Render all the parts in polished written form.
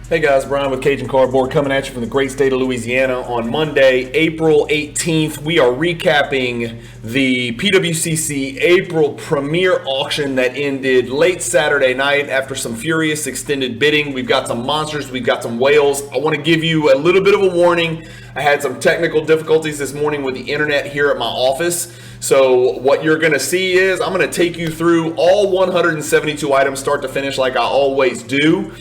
Hey guys, Brian with Cajun Cardboard coming at you from the great state of Louisiana on Monday, April 18th. We are recapping the PWCC April Premier Auction that ended late Saturday night after some furious extended bidding. We've got some monsters, we've got some whales. I want to give you a little bit of a warning. I had some technical difficulties this morning with the internet here at my office. So what you're going to see is I'm going to take you through all 172 items start to finish like I always do.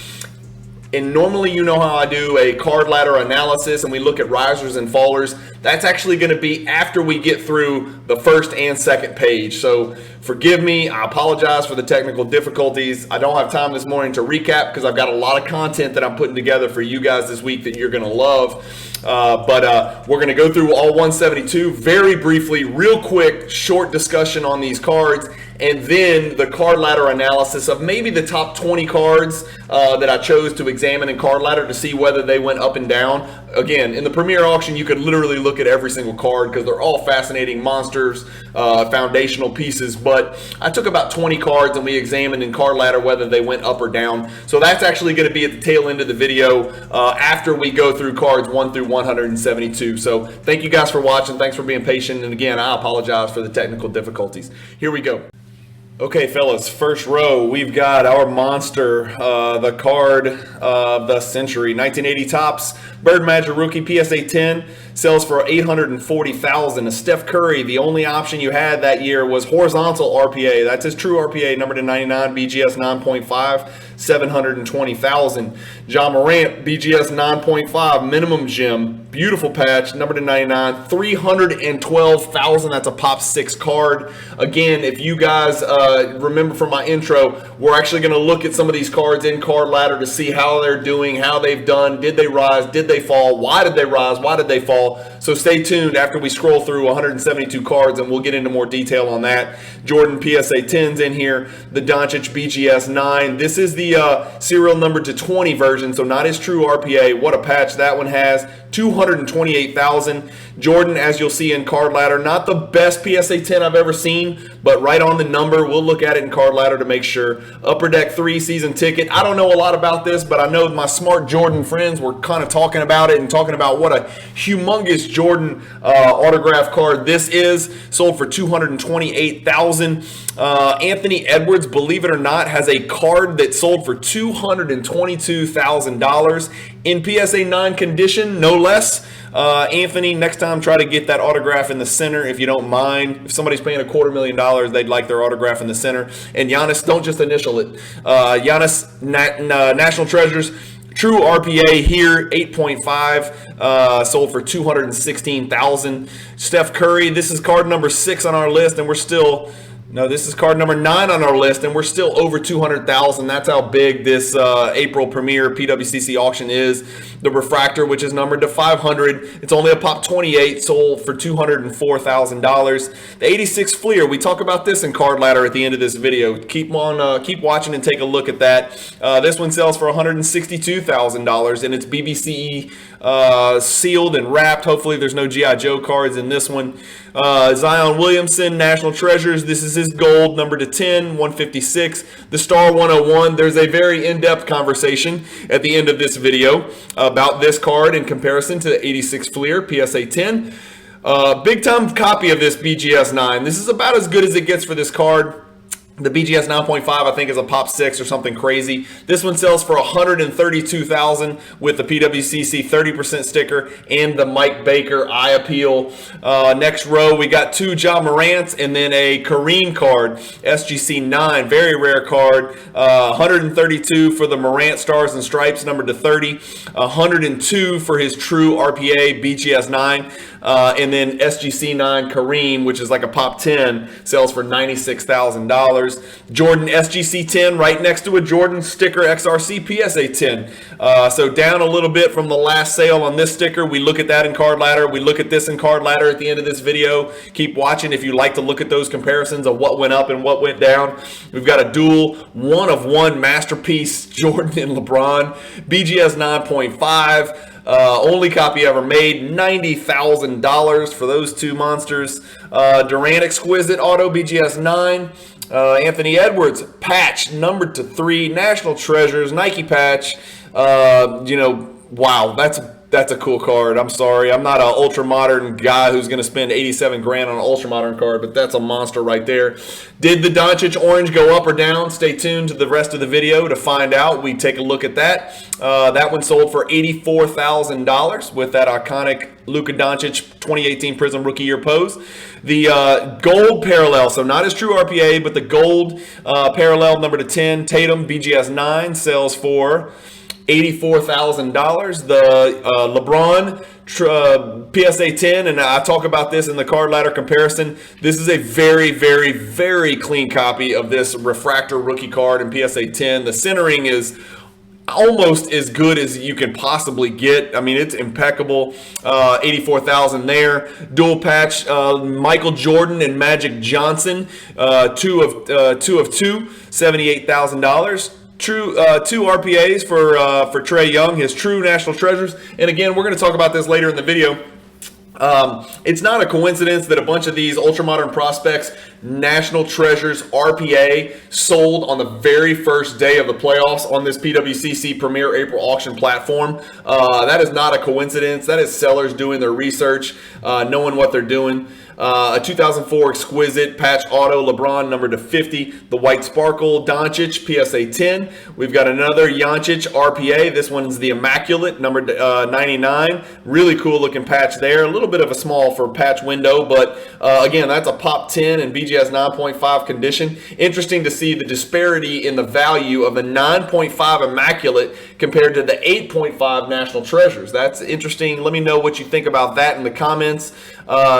And normally, you know how I do a card ladder analysis and we look at risers and fallers. That's actually going to be after we get through the first and second page. So forgive me. I apologize for the technical difficulties. I don't have time this morning to recap because I've got a lot of content that I'm putting together for you guys this week that you're going to love. But we're going to go through all 172 very briefly, real quick, short discussion on these cards. And then the card ladder analysis of maybe the top 20 cards that I chose to examine in card ladder to see whether they went up and down. Again, in the Premier Auction, you could literally look at every single card because they're all fascinating monsters, foundational pieces. But I took about 20 cards and we examined in card ladder whether they went up or down. So that's actually going to be at the tail end of the video after we go through cards 1 through 172. So thank you guys for watching. Thanks for being patient. And again, I apologize for the technical difficulties. Here we go. Okay, fellas, first row, we've got our monster, the card of the century, 1980 Topps, Bird Magic Rookie, PSA 10, sells for $840,000. A Steph Curry, the only option you had that year was horizontal RPA. That's his true RPA, number to 99, BGS 9.5, $720,000. John Morant, BGS 9.5, minimum gem, beautiful patch, number to 99, $312,000. That's a Pop 6 card. Again, if you guys remember from my intro, we're actually going to look at some of these cards in card ladder to see how they're doing, how they've done, did they rise, did they fall, why did they rise, why did they fall. So stay tuned after we scroll through 172 cards and we'll get into more detail on that. Jordan PSA 10's in here, the Doncic BGS 9. This is the serial number to 20 version, so not his true RPA. What a patch that one has, $228,000. Jordan, as you'll see in card ladder, not the best PSA 10 I've ever seen, but right on the number. We'll look at it in card ladder to make sure. Upper Deck 3 season ticket. I don't know a lot about this, but I know my smart Jordan friends were kind of talking about it and talking about what a humongous Jordan autograph card this is. Sold for $228,000. Anthony Edwards, believe it or not, has a card that sold for $222,000 in PSA 9 condition, no less. Anthony, next time try to get that autograph in the center if you don't mind. If somebody's paying $250,000, they'd like their autograph in the center. And Giannis, don't just initial it. Giannis, National Treasures, true RPA here, 8.5, sold for $216,000. Steph Curry, this is card number 6 on our list, and we're still... No, this is card number 9 on our list, and we're still over $200,000. That's how big this April Premier PWCC auction is. The refractor, which is numbered to 500, it's only a Pop 28, sold for $204,000. The 86 Fleer, we talk about this in card ladder at the end of this video. Keep watching and take a look at that. This one sells for $162,000, and it's BBC sealed and wrapped. Hopefully there's no G.I. Joe cards in this one. Zion Williamson, National Treasures. This is his gold, number to 10, 156. The Star 101. There's a very in-depth conversation at the end of this video about this card in comparison to the 86 Fleer, PSA 10. Big time copy of this BGS 9. This is about as good as it gets for this card. The BGS 9.5, I think, is a Pop 6 or something crazy. This one sells for $132,000 with the PWCC 30% sticker and the Mike Baker Eye Appeal. Next row, we got 2 Ja Morants and then a Kareem card, SGC 9, very rare card. 132 for the Morant Stars and Stripes, numbered to 30. 102 for his true RPA BGS 9. And then SGC 9 Kareem, which is like a Pop 10, sells for $96,000. Jordan SGC 10 right next to a Jordan sticker XRC PSA 10. So down a little bit from the last sale on this sticker. We look at that in card ladder. We look at this in card ladder at the end of this video. Keep watching if you like to look at those comparisons of what went up and what went down. We've got a dual 1-of-1 masterpiece Jordan and LeBron. BGS 9.5. Only copy ever made, $90,000 for those two monsters. Durant Exquisite Auto BGS 9. Anthony Edwards, patch, numbered to 3, National Treasures, Nike patch. Wow, that's a cool card. I'm sorry, I'm not an ultra modern guy who's going to spend 87 grand on an ultra modern card, but that's a monster right there. Did the Doncic orange go up or down? Stay tuned to the rest of the video to find out. We take a look at that. That one sold for $84,000 with that iconic Luka Doncic 2018 Prism Rookie Year pose. The gold parallel, so not his true RPA, but the gold parallel number to 10, Tatum BGS 9 sells for $84,000. The LeBron PSA 10, and I talk about this in the card ladder comparison. This is a very, very, very clean copy of this refractor rookie card in PSA 10. The centering is almost as good as you can possibly get. I mean, it's impeccable. 84,000 there. Dual patch, Michael Jordan and Magic Johnson, two of two, $78,000. True, 2 RPAs for Trae Young, his true National Treasures. And again, we're going to talk about this later in the video. It's not a coincidence that a bunch of these ultra modern prospects, National Treasures RPA, sold on the very first day of the playoffs on this PWCC Premier April Auction platform. That is not a coincidence. That is sellers doing their research, knowing what they're doing. A 2004 Exquisite patch auto LeBron numbered to 50. The white sparkle Doncic PSA 10. We've got another Doncic RPA. This one's the Immaculate numbered 99. Really cool looking patch there. A little bit of a small for patch window, but again, that's a pop 10 and BGS 9.5 condition. Interesting to see the disparity in the value of the 9.5 Immaculate compared to the 8.5 National Treasures. That's interesting. Let me know what you think about that in the comments.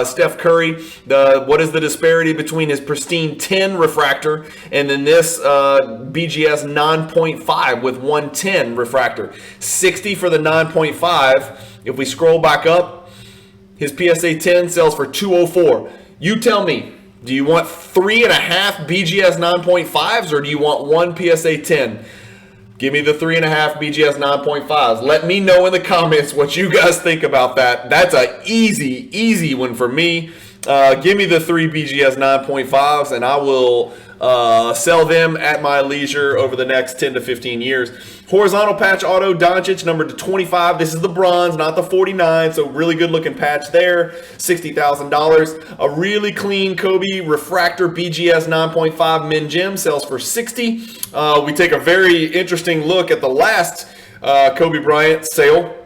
Steph Curry, what is the disparity between his pristine 10 refractor and then this BGS 9.5 with 110 refractor? 60 for the 9.5. If we scroll back up, his PSA 10 sells for 204. You tell me, do you want 3.5 BGS 9.5s or do you want 1 PSA 10? Give me the 3.5 BGS 9.5s. Let me know in the comments what you guys think about that. That's an easy one for me. Give me the 3 BGS 9.5s and I will sell them at my leisure over the next 10 to 15 years. Horizontal patch auto Doncic numbered to 25. This is the bronze, not the 49, so really good looking patch there. $60,000. A really clean Kobe refractor BGS 9.5 Min Gem sells for 60. We take a very interesting look at the last Kobe Bryant sale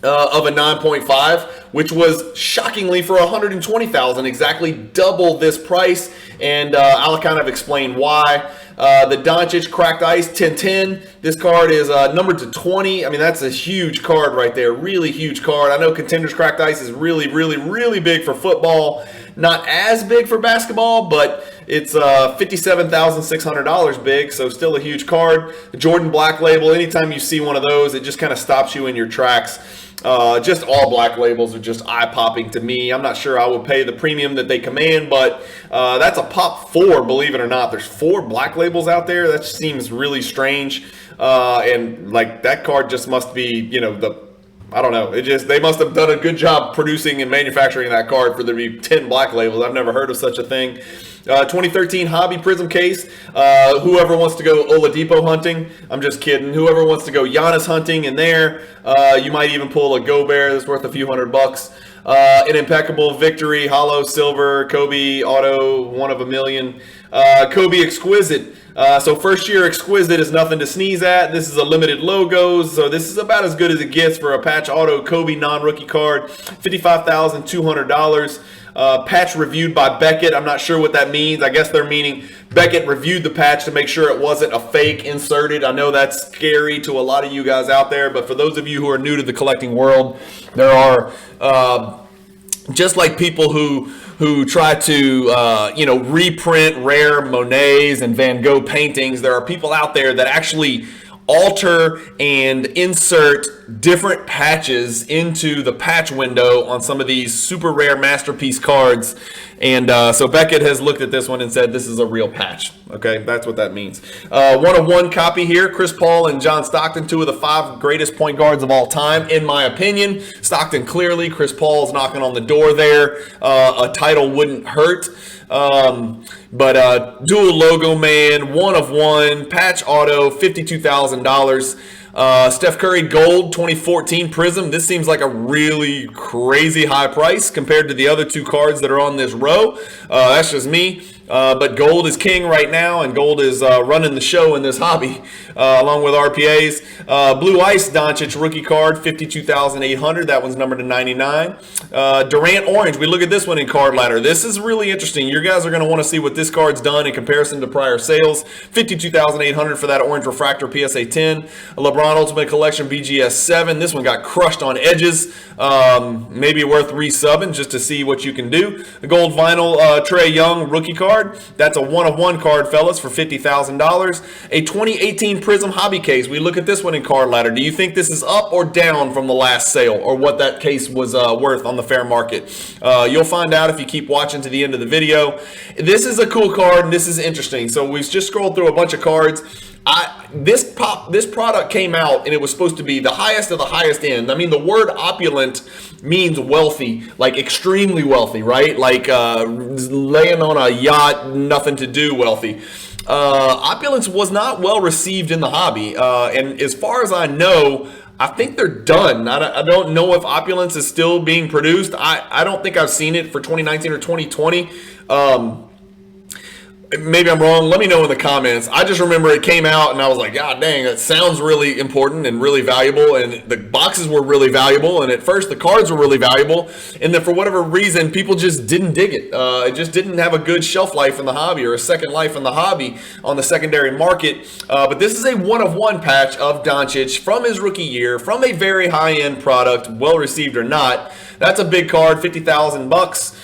of a 9.5, which was shockingly for $120,000, exactly double this price, and I'll kind of explain why. The Doncic Cracked Ice 1010, this card is numbered to 20. I mean, that's a huge card right there, really huge card. I know Contenders Cracked Ice is really, really, really big for football, not as big for basketball, but it's $57,600 big, so still a huge card. The Jordan Black Label, anytime you see one of those, it just kind of stops you in your tracks. Just all black labels are just eye-popping to me. I'm not sure I would pay the premium that they command, but that's a pop 4, believe it or not. There's 4 black labels out there. That seems really strange. And like that card just must be, I don't know. They must have done a good job producing and manufacturing that card for there to be 10 black labels. I've never heard of such a thing. 2013 Hobby Prism case. Whoever wants to go Oladipo hunting, I'm just kidding. Whoever wants to go Giannis hunting in there, you might even pull a Gobert that's worth a few $100. An impeccable Victory Hollow Silver Kobe Auto 1 of a million. Kobe Exquisite. So first year Exquisite is nothing to sneeze at. This is a limited logos, so this is about as good as it gets for a patch auto Kobe non-rookie card. $55,200. Patch reviewed by Beckett. I'm not sure what that means. I guess they're meaning Beckett reviewed the patch to make sure it wasn't a fake inserted. I know that's scary to a lot of you guys out there, but for those of you who are new to the collecting world, there are just like people who try to reprint rare Monets and Van Gogh paintings. There are people out there that actually alter and insert different patches into the patch window on some of these super rare masterpiece cards. And so Beckett has looked at this one and said this is a real patch. Okay, that's what that means. 1-of-1 copy here. Chris Paul and John Stockton, 2 of the 5 greatest point guards of all time, in my opinion. Stockton clearly. Chris Paul's knocking on the door there. A title wouldn't hurt. But dual logo man, 1-of-1, patch auto, $52,000. Steph Curry Gold 2014 Prism. This seems like a really crazy high price compared to the other 2 cards that are on this row. That's just me. But gold is king right now, and gold is running the show in this hobby, along with RPAs. Blue Ice Doncic rookie card, $52,800. That one's numbered to 99. Durant Orange. We look at this one in Card Ladder. This is really interesting. You guys are going to want to see what this card's done in comparison to prior sales. $52,800 for that orange refractor PSA 10. LeBron Ultimate Collection BGS 7. This one got crushed on edges. Maybe worth resubbing just to see what you can do. The gold vinyl Trae Young rookie card. That's a 1-of-1 card, fellas, for $50,000. A 2018 Prism Hobby case. We look at this one in Card Ladder. Do you think this is up or down from the last sale, or what that case was worth on the fair market? You'll find out if you keep watching to the end of the video. This is a cool card, and this is interesting. So we've just scrolled through a bunch of cards. This product came out, and it was supposed to be the highest of the highest end. I mean, the word opulent means wealthy, like extremely wealthy, right? Like laying on a yacht, nothing to do wealthy. Opulence was not well received in the hobby. And as far as I know, I think they're done. I don't know if Opulence is still being produced. I don't think I've seen it for 2019 or 2020. Maybe I'm wrong. Let me know in the comments. I just remember it came out and I was like, God dang, that sounds really important and really valuable. And the boxes were really valuable. And at first the cards were really valuable. And then for whatever reason, people just didn't dig it. It just didn't have a good shelf life in the hobby, or a second life in the hobby on the secondary market. But this is a 1-of-1 patch of Doncic from his rookie year, from a very high-end product, well received or not. That's a big card, $50,000.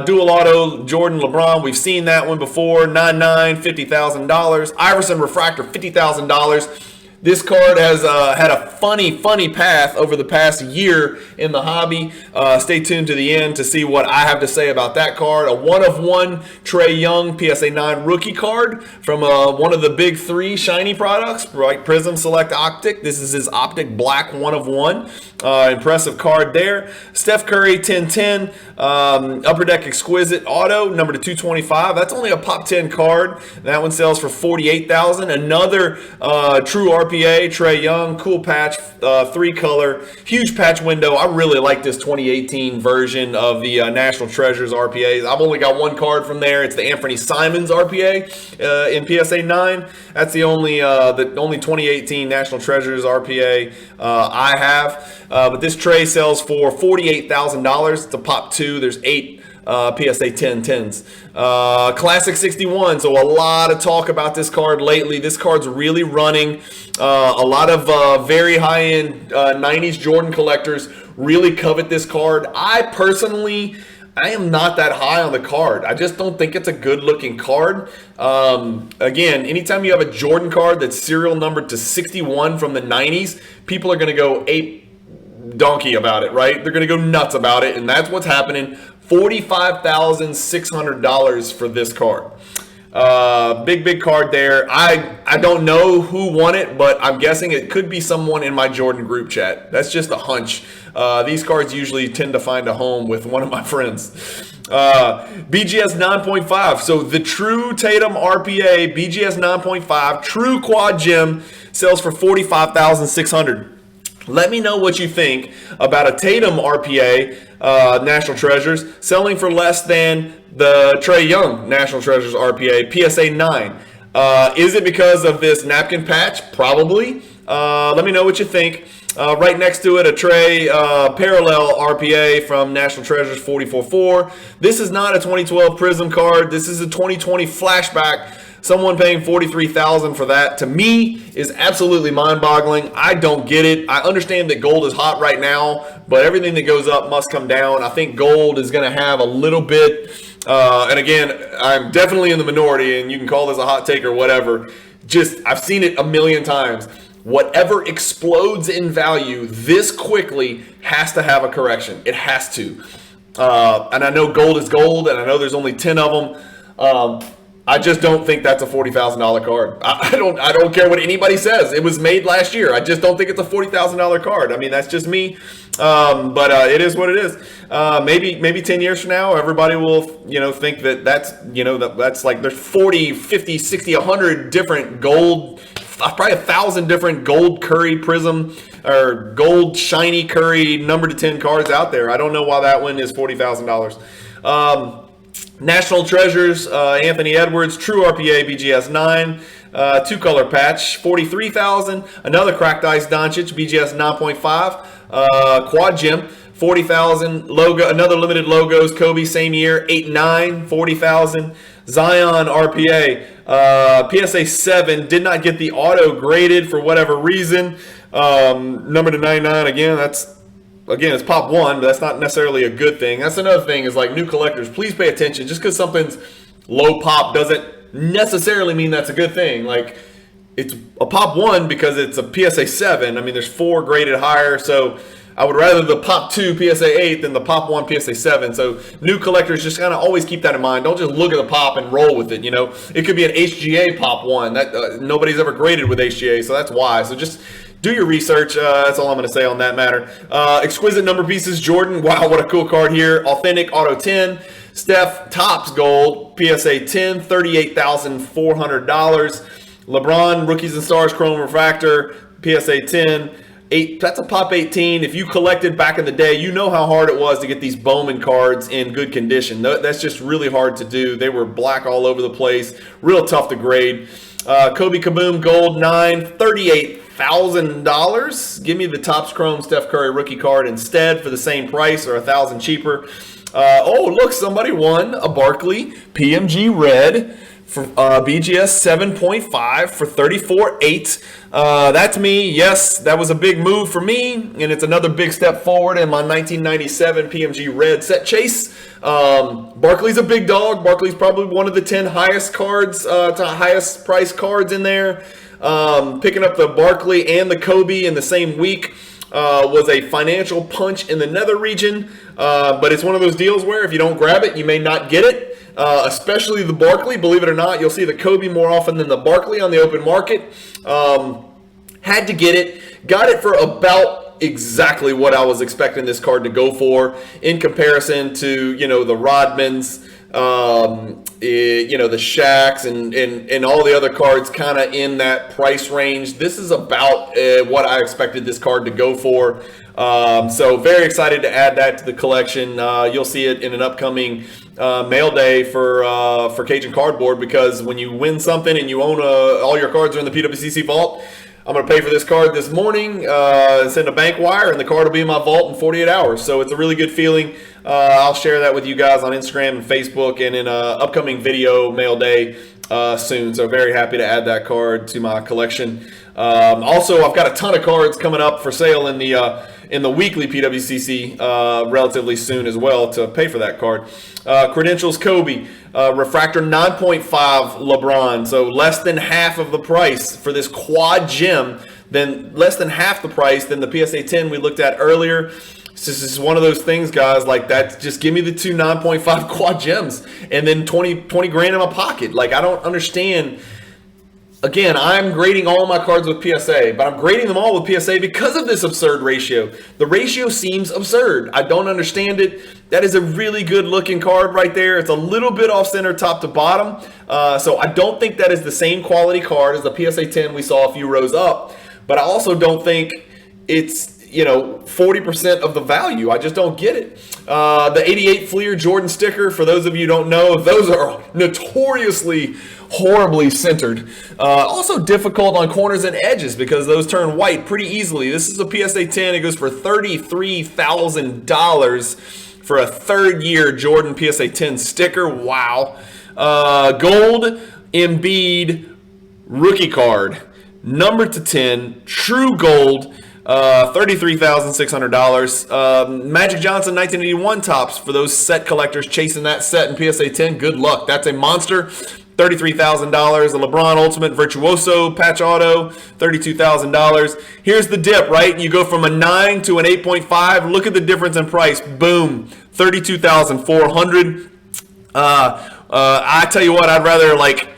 Dual auto Jordan LeBron, we've seen that one before. 9.9, $50,000. Iverson refractor, $50,000. This card has had a funny path over the past year in the hobby. Stay tuned to the end to see what I have to say about that card. A 1-of-1 Trae Young PSA 9 rookie card from one of the big 3 shiny products, right? Prism Select Optic. This is his Optic Black 1-of-1. Impressive card there. Steph Curry 1010 Upper Deck Exquisite Auto, number to 225. That's only a Pop 10 card. That one sells for $48,000. Another true RPA Trae Young, cool patch, 3-color, huge patch window. I really like this 2018 version of the National Treasures RPAs. I've only got one card from there. It's the Anthony Simons RPA in PSA 9. That's the only 2018 National Treasures RPA I have. But this tray sells for $48,000. It's a Pop 2. There's 8 PSA 1010s. Classic 61. So a lot of talk about this card lately. This card's really running. A lot of very high-end 90s Jordan collectors really covet this card. I am not that high on the card. I just don't think it's a good-looking card. Again, anytime you have a Jordan card that's serial numbered to 61 from the 90s, people are going to go ape donkey about it, right? They're going to go nuts about it, and that's what's happening. $45,600 for this card. Big card there. I don't know who won it, but I'm guessing it could be someone in my Jordan group chat. That's just a hunch. These cards usually tend to find a home with one of my friends. BGS 9.5. So the true Tatum RPA, BGS 9.5, true quad gem, sells for $45,600. Let me know what you think about a Tatum RPA National Treasures selling for less than the Trae Young National Treasures RPA PSA 9. Is it because of this napkin patch? Probably. Let me know what you think. Right next to it, a Trae parallel RPA from National Treasures 44.4. This is not a 2012 Prism card. This is a 2020 flashback. Someone paying $43,000 for that, to me, is absolutely mind-boggling. I don't get it. I understand that gold is hot right now, but everything that goes up must come down. I think gold is going to have a little bit, and again, I'm definitely in the minority, and you can call this a hot take or whatever. I've seen it a million times. whatever explodes in value this quickly has to have a correction. It has to. And I know gold is gold, and I know there's only 10 of them. I just don't think that's a $40,000 card. I don't care what anybody says. It was made last year. I just don't think it's a $40,000 card. I mean, that's just me. But it is what it is. Maybe 10 years from now, everybody will, think that's like there's 40, 50, 60, 100 different gold, probably 1,000 different gold Curry Prism or gold shiny Curry number to 10 cards out there. I don't know why that one is $40,000. National Treasures, Anthony Edwards, True RPA, BGS 9, 2-color patch, $43,000. Another Cracked Ice Doncic, BGS 9.5, Quad Gem, $40,000. Logo, another limited logos, Kobe, same year, 8.9, $40,000. Zion RPA, PSA 7, did not get the auto graded for whatever reason. Number to 99, again, it's pop 1, but that's not necessarily a good thing. That's another thing is like new collectors, please pay attention. Just because something's low pop doesn't necessarily mean that's a good thing. Like, it's a pop 1 because it's a PSA 7. I mean, there's 4 graded higher, so I would rather the pop 2 PSA 8 than the pop 1 PSA 7. So new collectors just kind of always keep that in mind. Don't just look at the pop and roll with it. It could be an HGA pop 1 that nobody's ever graded with HGA, so that's why. So just do your research. That's all I'm going to say on that matter. Exquisite number pieces, Jordan. Wow, what a cool card here. Authentic Auto 10. Steph Topps Gold, PSA 10, $38,400. LeBron Rookies and Stars Chrome Refractor, PSA 10. 8, that's a pop 18. If you collected back in the day, you know how hard it was to get these Bowman cards in good condition. That's just really hard to do. They were black all over the place. Real tough to grade. Kobe Kaboom Gold 9, $38,000. Give me the Topps Chrome Steph Curry rookie card instead for the same price or $1,000 cheaper. Look, somebody won a Barkley PMG Red for BGS 7.5 for $34,800. That's me. Yes, that was a big move for me, and it's another big step forward in my 1997 PMG Red set chase. Barkley's a big dog. Barkley's probably one of the 10 highest cards, highest price cards in there. Picking up the Barkley and the Kobe in the same week was a financial punch in the nether region, but it's one of those deals where if you don't grab it, you may not get it. Especially the Barkley, believe it or not, you'll see the Kobe more often than the Barkley on the open market. Had to get it, got it for about exactly what I was expecting this card to go for in comparison to, the Rodmans, the Shaqs and all the other cards kind of in that price range. This is about what I expected this card to go for. So very excited to add that to the collection. You'll see it in an upcoming mail day for Cajun Cardboard, because when you win something and you own all your cards are in the PWCC vault, I'm going to pay for this card this morning, send a bank wire, and the card will be in my vault in 48 hours. So it's a really good feeling. I'll share that with you guys on Instagram and Facebook and in an upcoming video mail day soon. So very happy to add that card to my collection. Also, I've got a ton of cards coming up for sale in the weekly PWCC relatively soon as well to pay for that card. Credentials Kobe, Refractor 9.5 LeBron, so less than half of the price for this quad gem, then less than half the price than the PSA 10 we looked at earlier. This is one of those things, guys, like that. Just give me the 2 9.5 quad gems and then 20 grand in my pocket. Like, I don't understand. Again, I'm grading all my cards with PSA, but I'm grading them all with PSA because of this absurd ratio. The ratio seems absurd. I don't understand it. That is a really good looking card right there. It's a little bit off center top to bottom. So I don't think that is the same quality card as the PSA 10 we saw a few rows up. But I also don't think it's 40% of the value. I just don't get it. The 88 Fleer Jordan sticker, for those of you who don't know, those are notoriously horribly centered. Also difficult on corners and edges because those turn white pretty easily. This is a PSA 10. It goes for $33,000 for a third year Jordan PSA 10 sticker. Wow. Gold Embiid rookie card, number to 10, true gold. $33,600. Magic Johnson 1981 tops for those set collectors chasing that set in PSA 10. Good luck. That's a monster. $33,000. The LeBron Ultimate Virtuoso patch auto, $32,000. Here's the dip, right? You go from a 9 to an 8.5. Look at the difference in price. Boom, $32,400. I tell you what, I'd rather like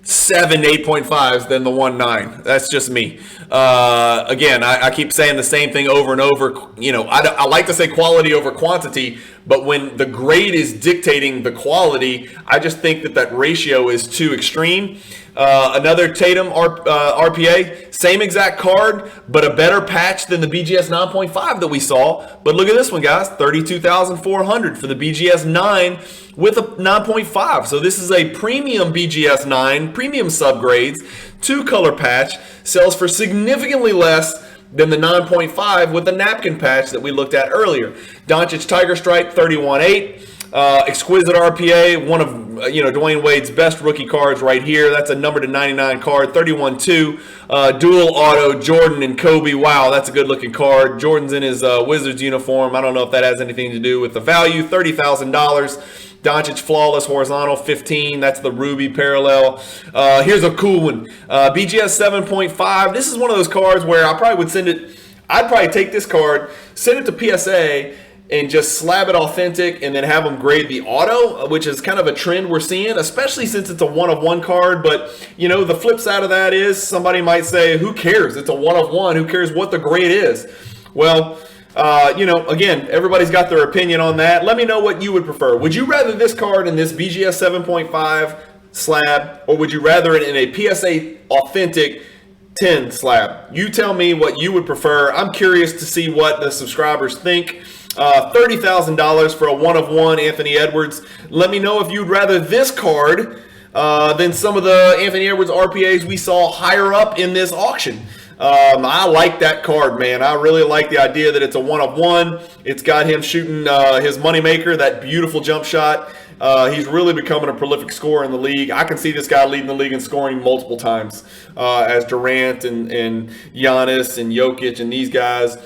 7 8.5s than the 1.9. That's just me. Again, I keep saying the same thing over and over. You know, I like to say quality over quantity, but when the grade is dictating the quality, I just think that ratio is too extreme. Another Tatum RPA, same exact card, but a better patch than the BGS 9.5 that we saw. But look at this one, guys, $32,400 for the BGS 9 with a 9.5. So this is a premium BGS 9, premium subgrades, 2-color patch, sells for significantly less than the 9.5 with the napkin patch that we looked at earlier. Doncic Tiger Stripe, 31.8. Exquisite RPA, one of Dwayne Wade's best rookie cards right here. That's a number to 99 card, 31.2. Dual auto, Jordan and Kobe. Wow, that's a good looking card. Jordan's in his Wizards uniform. I don't know if that has anything to do with the value. $30,000. Doncic Flawless Horizontal, 15. That's the Ruby parallel. Here's a cool one. BGS 7.5. This is one of those cards where I probably would I'd probably take this card, send it to PSA, and just slab it authentic and then have them grade the auto, which is kind of a trend we're seeing, especially since it's a 1-of-1 card. But, the flip side of that is somebody might say, who cares? It's a 1-of-1. Who cares what the grade is? Well, again, everybody's got their opinion on that. Let me know what you would prefer. Would you rather this card in this BGS 7.5 slab, or would you rather it in a PSA authentic 10 slab? You tell me what you would prefer. I'm curious to see what the subscribers think. $30,000 for a 1-of-1 Anthony Edwards. Let me know if you'd rather this card than some of the Anthony Edwards RPAs we saw higher up in this auction. I like that card, man. I really like the idea that it's a 1-of-1. It's got him shooting his moneymaker, that beautiful jump shot. He's really becoming a prolific scorer in the league. I can see this guy leading the league in scoring multiple times as Durant and Giannis and Jokic and these guys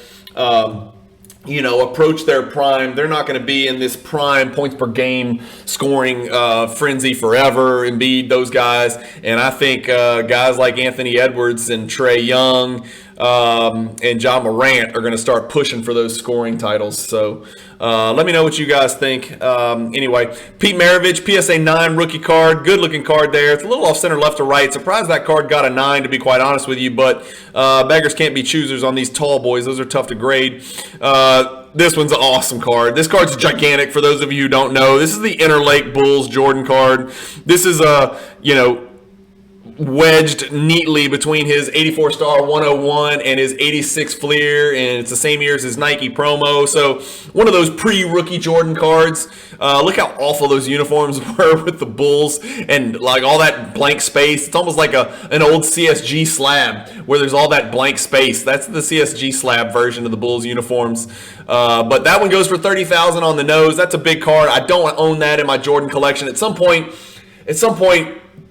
approach their prime. They're not going to be in this prime points per game scoring frenzy forever. Embiid, those guys. And I think guys like Anthony Edwards and Trae Young and Ja Morant are going to start pushing for those scoring titles. So let me know what you guys think. Anyway, Pete Maravich, PSA 9 rookie card. Good looking card there. It's a little off center left to right. Surprised that card got a 9, to be quite honest with you. But beggars can't be choosers on these tall boys. Those are tough to grade. This one's an awesome card. This card's gigantic for those of you who don't know. This is the Interlake Bulls Jordan card. This is wedged neatly between his 84 star 101 and his 86 Fleer, and it's the same year as his Nike promo. So one of those pre-rookie Jordan cards. Look how awful those uniforms were with the Bulls and like all that blank space. It's almost like an old CSG slab where there's all that blank space. That's the CSG slab version of the Bulls uniforms. But that one goes for $30,000 on the nose. That's a big card. I don't own that in my Jordan collection. At some point,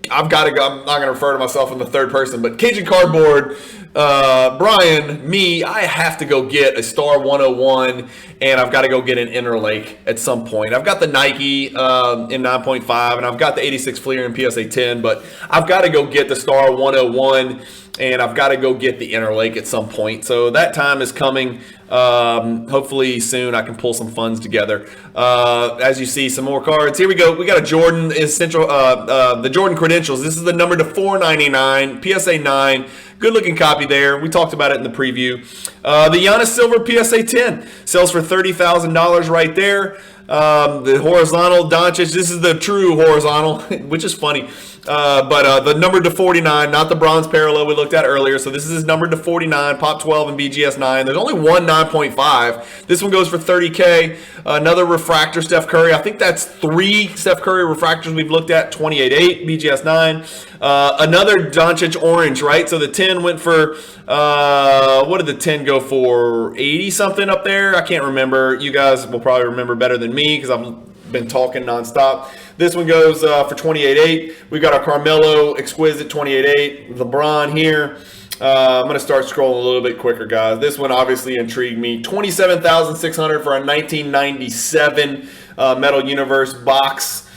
I've got to go. I'm not going to refer to myself in the third person, but Cajun Cardboard, Brian, me, I have to go get a Star 101, and I've got to go get an Interlake at some point. I've got the Nike in 9.5, and I've got the 86 Fleer in PSA 10, but I've got to go get the Star 101, and I've got to go get the Interlake at some point. So that time is coming. Hopefully soon I can pull some funds together. As you see, some more cards. Here we go. We got a Jordan Essential, the Jordan Credentials. This is the number to 499, PSA 9. Good looking copy there. We talked about it in the preview. The Giannis Silver PSA 10 sells for $30,000 right there. The horizontal Doncic, this is the true horizontal, which is funny. But the number to 49, not the bronze parallel we looked at earlier. So this is his number to 49, Pop 12 and BGS 9. There's only one 9.5. This one goes for $30K. Another refractor, Steph Curry. I think that's 3 Steph Curry refractors we've looked at, 28.8, BGS 9. Another Doncic orange, right? So the 10 went for, what did the 10 go for? 80 something up there? I can't remember. You guys will probably remember better than me because I've been talking nonstop. This one goes for 28.8. We've got our Carmelo Exquisite 28.8. LeBron here. I'm going to start scrolling a little bit quicker, guys. This one obviously intrigued me. $27,600 for a 1997 Metal Universe box.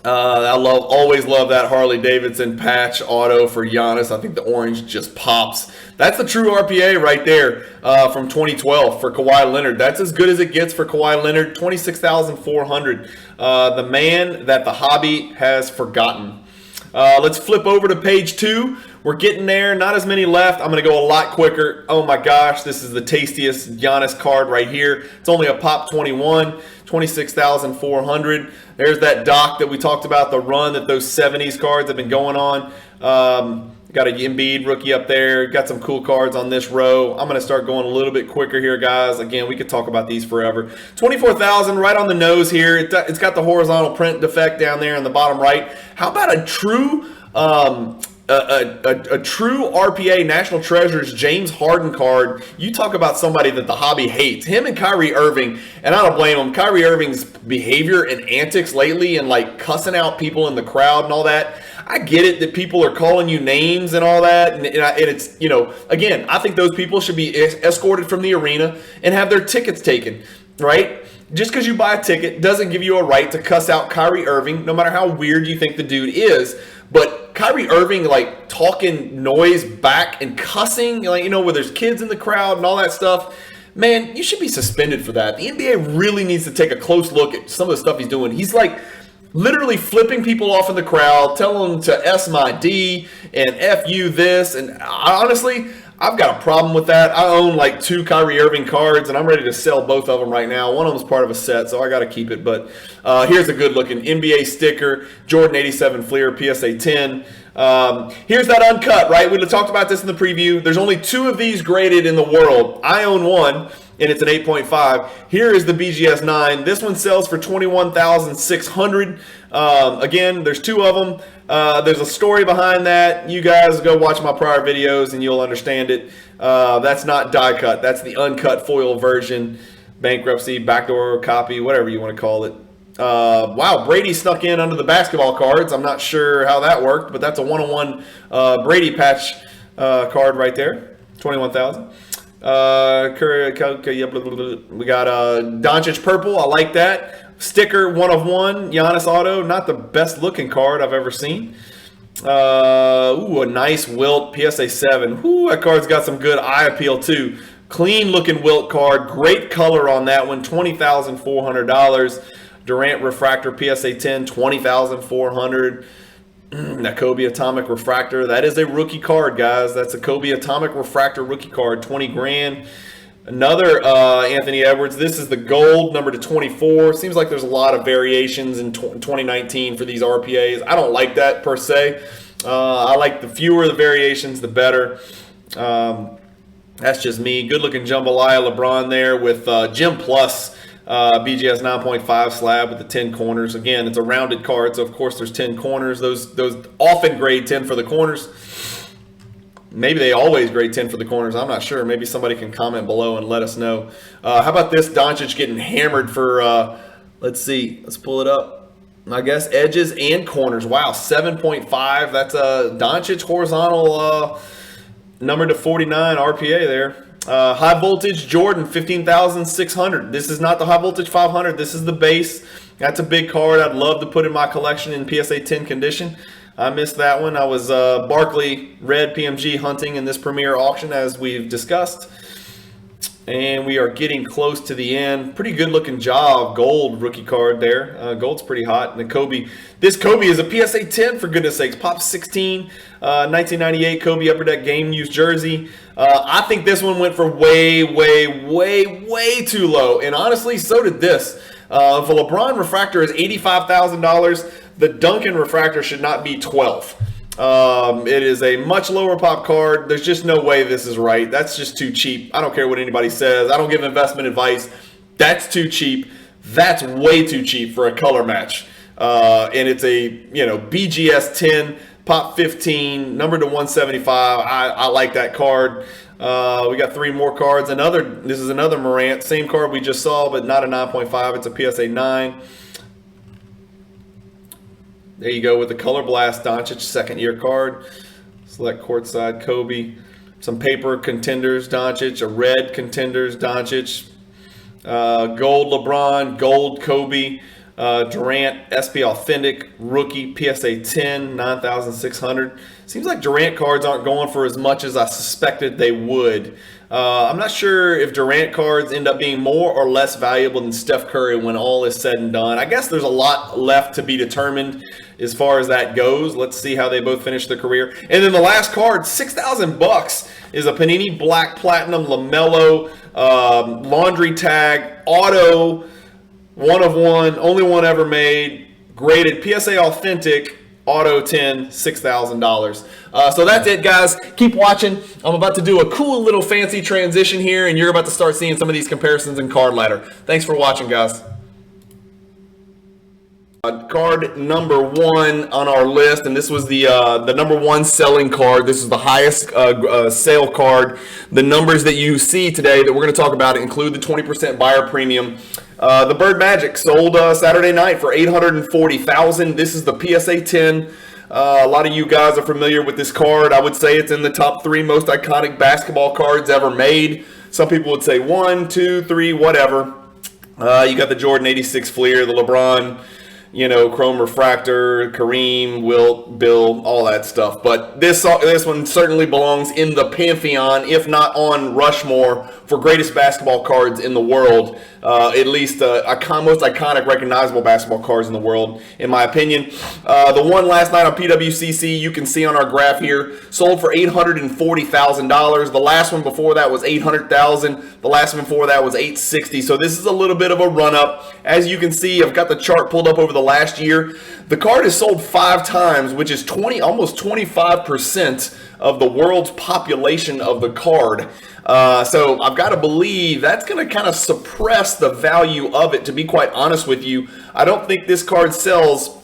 Always love that Harley Davidson patch auto for Giannis. I think the orange just pops. That's the true RPA right there from 2012 for Kawhi Leonard. That's as good as it gets for Kawhi Leonard. 26,400. The man that the hobby has forgotten. Let's flip over to page 2. We're getting there. Not as many left. I'm going to go a lot quicker. Oh my gosh, this is the tastiest Giannis card right here. It's only a pop 21, 26,400. There's that doc that we talked about, the run that those 70s cards have been going on. Got a Embiid rookie up there. Got some cool cards on this row. I'm going to start going a little bit quicker here, guys. Again, we could talk about these forever. 24,000 right on the nose here. It's got the horizontal print defect down there in the bottom right. How about a true a true RPA National Treasures James Harden card? You talk about somebody that the hobby hates. Him and Kyrie Irving, and I don't blame him. Kyrie Irving's behavior and antics lately and like cussing out people in the crowd and all that. I get it that people are calling you names and all that, and it's, you know, again, I think those people should be escorted from the arena and have their tickets taken, right? Just because you buy a ticket doesn't give you a right to cuss out Kyrie Irving, no matter how weird you think the dude is. But Kyrie Irving, like, talking noise back and cussing, like, you know, where there's kids in the crowd and all that stuff, man, you should be suspended for that. The NBA really needs to take a close look at some of the stuff he's doing. He's like literally flipping people off in the crowd, telling them to S my D and F you this. And honestly, I've got a problem with that. I own like 2 Kyrie Irving cards, and I'm ready to sell both of them right now. One of them is part of a set, so I got to keep it. But here's a good-looking NBA sticker, Jordan 87 Fleer, PSA 10. Here's that uncut, right? We talked about this in the preview. There's only 2 of these graded in the world. I own one, and it's an 8.5. Here is the BGS 9. This one sells for $21,600. Again, there's 2 of them. There's a story behind that. You guys go watch my prior videos and you'll understand it. That's not die cut. That's the uncut foil version. Bankruptcy, backdoor copy, whatever you want to call it. Wow, Brady snuck in under the basketball cards. I'm not sure how that worked, but that's a 101 Brady patch card right there. 21,000. We got Doncic purple. I like that. Sticker 1 of 1, Giannis auto. Not the best looking card I've ever seen. A nice Wilt PSA 7. Ooh, that card's got some good eye appeal too. Clean looking Wilt card. Great color on that one. $20,400. Durant refractor PSA 10. $20,400. That Kobe Atomic Refractor. That is a rookie card, guys. That's a Kobe Atomic Refractor rookie card. 20 grand. Another Anthony Edwards. This is the gold, number to 24. Seems like there's a lot of variations in 2019 for these RPAs. I don't like that per se. I like the fewer the variations, the better. That's just me. Good looking jambalaya LeBron there with Gym Plus BGS 9.5 slab with the 10 corners. Again, it's a rounded card, so of course there's 10 corners. Those often grade 10 for the corners. Maybe they always grade 10 for the corners. I'm not sure. Maybe somebody can comment below and let us know. How about this Doncic getting hammered for, let's see. Let's pull it up. I guess edges and corners. Wow, 7.5. That's a Doncic horizontal number to 49 RPA there. High voltage Jordan, 15,600. This is not the high voltage 500. This is the base. That's a big card I'd love to put in my collection in PSA 10 condition. I missed that one. I was Barkley Red PMG hunting in this premier auction, as we've discussed. And we are getting close to the end. Pretty good looking job. Gold rookie card there. Gold's pretty hot. And the Kobe. This Kobe is a PSA 10, for goodness sakes. Pop 16, 1998 Kobe Upper Deck game used jersey. I think this one went for way too low. And honestly, so did this. If a LeBron refractor is $85,000, the Duncan refractor should not be 12. It is a much lower pop card. There's just no way this is right. That's just too cheap. I don't care what anybody says. I don't give investment advice. That's too cheap. That's way too cheap for a color match. And it's a, BGS 10, pop 15, number to 175. I like that card. We got 3 more cards. This is another Morant. Same card we just saw, but not a 9.5. It's a PSA 9. There you go with the Color Blast Doncic second-year card. Select courtside Kobe. Some paper contenders Doncic. A red contenders Doncic. Gold LeBron. Gold Kobe. Durant, SP Authentic, Rookie, PSA 10, 9,600. Seems like Durant cards aren't going for as much as I suspected they would. I'm not sure if Durant cards end up being more or less valuable than Steph Curry when all is said and done. I guess there's a lot left to be determined as far as that goes. Let's see how they both finish their career. And then the last card, $6,000, is a Panini Black Platinum LaMelo laundry tag auto, 1 of 1, only one ever made, graded PSA Authentic, auto 10, $6,000. So that's it, guys. Keep watching. I'm about to do a cool little fancy transition here, and you're about to start seeing some of these comparisons in Card Ladder. Thanks for watching, guys. Card number 1 on our list, and this was the number 1 selling card. This is the highest sale card. The numbers that you see today that we're going to talk about include the 20% buyer premium. The Bird Magic sold Saturday night for $840,000. This is the PSA 10. A lot of you guys are familiar with this card. I would say it's in the top 3 most iconic basketball cards ever made. Some people would say 1, 2, 3, whatever. You got the Jordan 86 Fleer, the LeBron, Chrome Refractor, Kareem, Wilt, Bill, all that stuff. But this one certainly belongs in the pantheon, if not on Rushmore, for greatest basketball cards in the world. At least most iconic, recognizable basketball cards in the world, in my opinion. The one last night on PWCC, you can see on our graph here, sold for $840,000. The last one before that was $800,000. The last one before that was $860,000. So this is a little bit of a run-up. As you can see, I've got the chart pulled up over the last year. The card is sold 5 times, which is almost 25% of the world's population of the card. So I've got to believe that's going to kind of suppress the value of it, to be quite honest with you. I don't think this card sells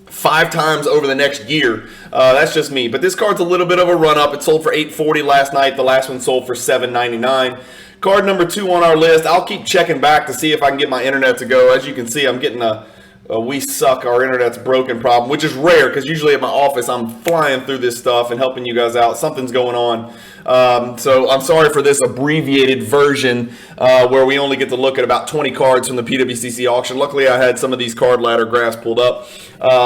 5 times over the next year. That's just me. But this card's a little bit of a run-up. It sold for $840 last night. The last one sold for $799. Card number 2 on our list. I'll keep checking back to see if I can get my internet to go. As you can see, I'm getting a we suck, our internet's broken problem, which is rare because usually at my office I'm flying through this stuff and helping you guys out. Something's going on. So I'm sorry for this abbreviated version where we only get to look at about 20 cards from the PWCC auction. Luckily, I had some of these card ladder graphs pulled up.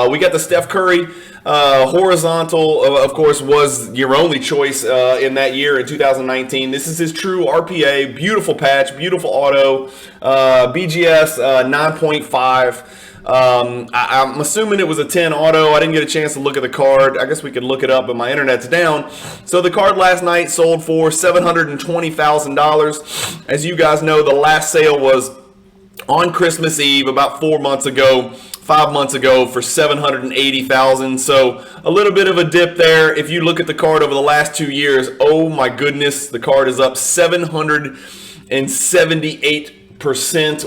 We got the Steph Curry horizontal, of course, was your only choice in that year in 2019. This is his true RPA, beautiful patch, beautiful auto, BGS 9.5. I'm assuming it was a 10 auto. I didn't get a chance to look at the card. I guess we could look it up, but my internet's down. So the card last night sold for $720,000. As you guys know, the last sale was on Christmas Eve about 5 months ago for $780,000. So a little bit of a dip there. If you look at the card over the last 2 years, oh my goodness, the card is up 778%.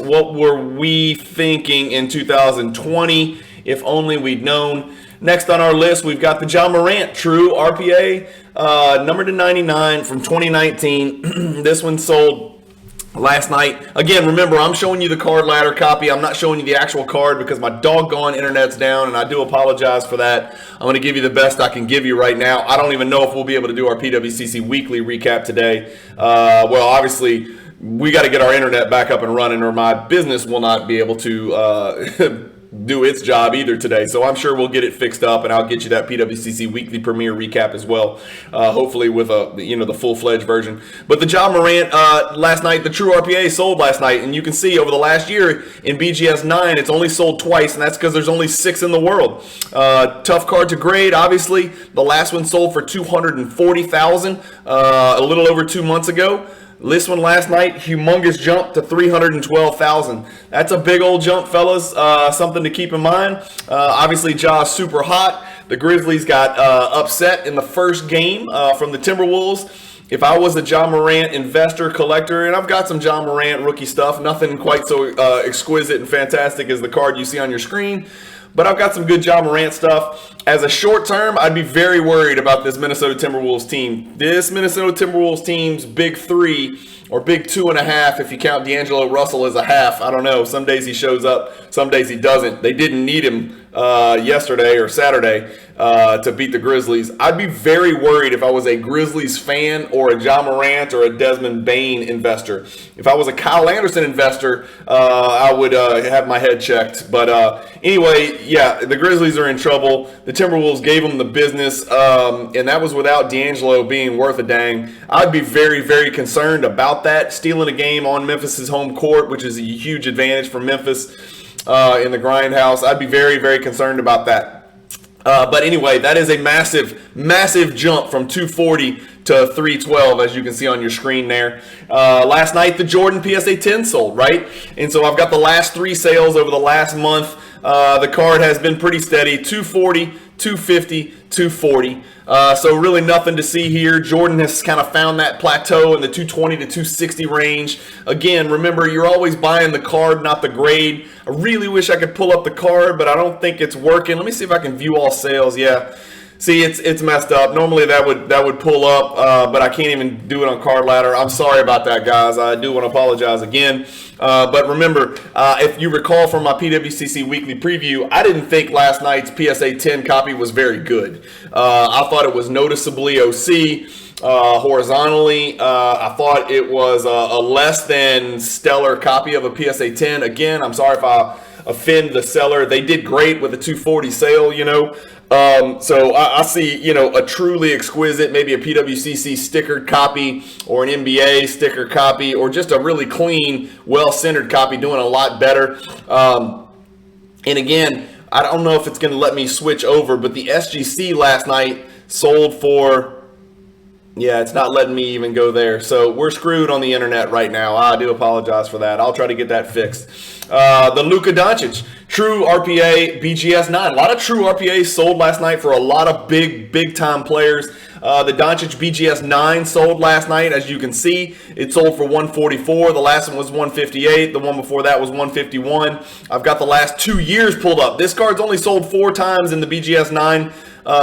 What were we thinking in 2020? If only we'd known. Next on our list, we've got the Ja Morant True RPA, number to 99 from 2019. This one sold last night. Again, remember, I'm showing you the card ladder copy. I'm not showing you the actual card because my doggone internet's down, and I do apologize for that. I'm going to give you the best I can give you right now. I don't even know if we'll be able to do our PWCC Weekly recap today. Well, obviously, we got to get our internet back up and running, or my business will not be able to do its job either today. So I'm sure we'll get it fixed up, and I'll get you that PWCC Weekly Premiere recap as well, hopefully with the full-fledged version. But the Ja Morant last night, the True RPA sold last night, and you can see over the last year in BGS 9, it's only sold twice, and that's because there's only 6 in the world. Tough card to grade, obviously. The last one sold for $240,000 a little over 2 months ago. This one last night, humongous jump to $312,000. That's a big old jump, fellas. Something to keep in mind. Obviously, Ja's super hot. The Grizzlies got upset in the first game from the Timberwolves. If I was a Ja Morant investor, collector, and I've got some Ja Morant rookie stuff, nothing quite so exquisite and fantastic as the card you see on your screen. but I've got some good Ja Morant stuff. As a short term, I'd be very worried about this Minnesota Timberwolves team. This Minnesota Timberwolves team's big three, or big 2.5 if you count D'Angelo Russell as a half. I don't know. Some days he shows up, some days he doesn't. They didn't need him yesterday or Saturday to beat the Grizzlies. I'd be very worried if I was a Grizzlies fan or a Ja Morant or a Desmond Bane investor. If I was a Kyle Anderson investor, I would have my head checked. But anyway, yeah, the Grizzlies are in trouble. The Timberwolves gave them the business, and that was without D'Angelo being worth a dang. I'd be very, very concerned about that. Stealing a game on Memphis's home court, which is a huge advantage for Memphis in the grindhouse. I'd be very, very concerned about that. But anyway, that is a massive, massive jump from 240 to 312, as you can see on your screen there. Last night, the Jordan PSA 10 sold, right? And so I've got the last 3 sales over the last month. The card has been pretty steady, 240, 250, 240. So really nothing to see here. Jordan has kind of found that plateau in the 220 to 260 range. Again, remember, you're always buying the card, not the grade. I really wish I could pull up the card, but I don't think it's working. Let me see if I can view all sales. Yeah. See, it's messed up. Normally that would pull up, but I can't even do it on Card Ladder. I'm sorry about that, guys. I do want to apologize again. But remember, if you recall from my PWCC Weekly Preview, I didn't think last night's PSA 10 copy was very good. I thought it was noticeably OC. Horizontally, I thought it was a less than stellar copy of a PSA 10. Again, I'm sorry if I offend the seller. They did great with a 240 sale, you know. So I see, you know, a truly exquisite, maybe a PWCC stickered copy or an NBA sticker copy or just a really clean, well-centered copy doing a lot better. And again, I don't know if it's going to let me switch over, but the SGC last night sold for, yeah, it's not letting me even go there. So we're screwed on the internet right now. I do apologize for that. I'll try to get that fixed. The Luka Doncic, true RPA, BGS 9. A lot of true RPAs sold last night for a lot of big time players. The Doncic BGS 9 sold last night. As you can see, it sold for 144. The last one was 158. The one before that was 151. I've got the last 2 years pulled up. This card's only sold 4 times in the BGS 9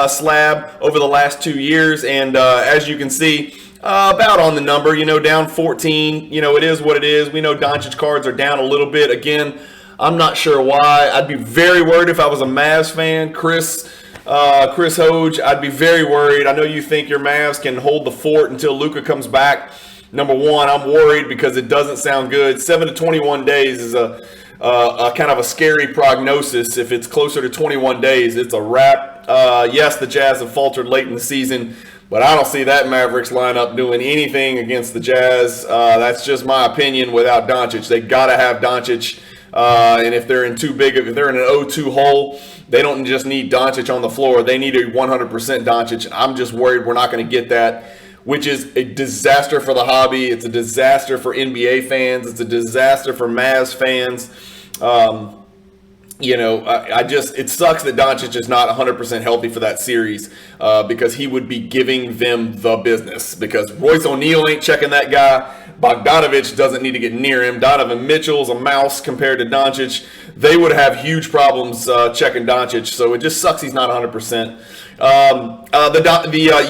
slab over the last 2 years. And as you can see, about on the number, you know, down 14. You know, it is what it is. We know Doncic cards are down a little bit. Again, I'm not sure why. I'd be very worried if I was a Mavs fan. Chris Hoge, I'd be very worried. I know you think your Mavs can hold the fort until Luka comes back. Number one, I'm worried because it doesn't sound good. 7 to 21 days is a kind of a scary prognosis. If it's closer to 21 days, it's a wrap. Yes, the Jazz have faltered late in the season, but I don't see that Mavericks lineup doing anything against the Jazz. That's just my opinion. Without Doncic, they gotta have Doncic. And if they're in an 0-2 hole, they don't just need Doncic on the floor. They need a 100% Doncic. I'm just worried we're not going to get that, which is a disaster for the hobby. It's a disaster for NBA fans. It's a disaster for Mavs fans. You know, it sucks that Doncic is not 100% healthy for that series because he would be giving them the business because Royce O'Neal ain't checking that guy. Bogdanovich doesn't need to get near him. Donovan Mitchell's a mouse compared to Doncic. They would have huge problems checking Doncic, so it just sucks he's not 100%.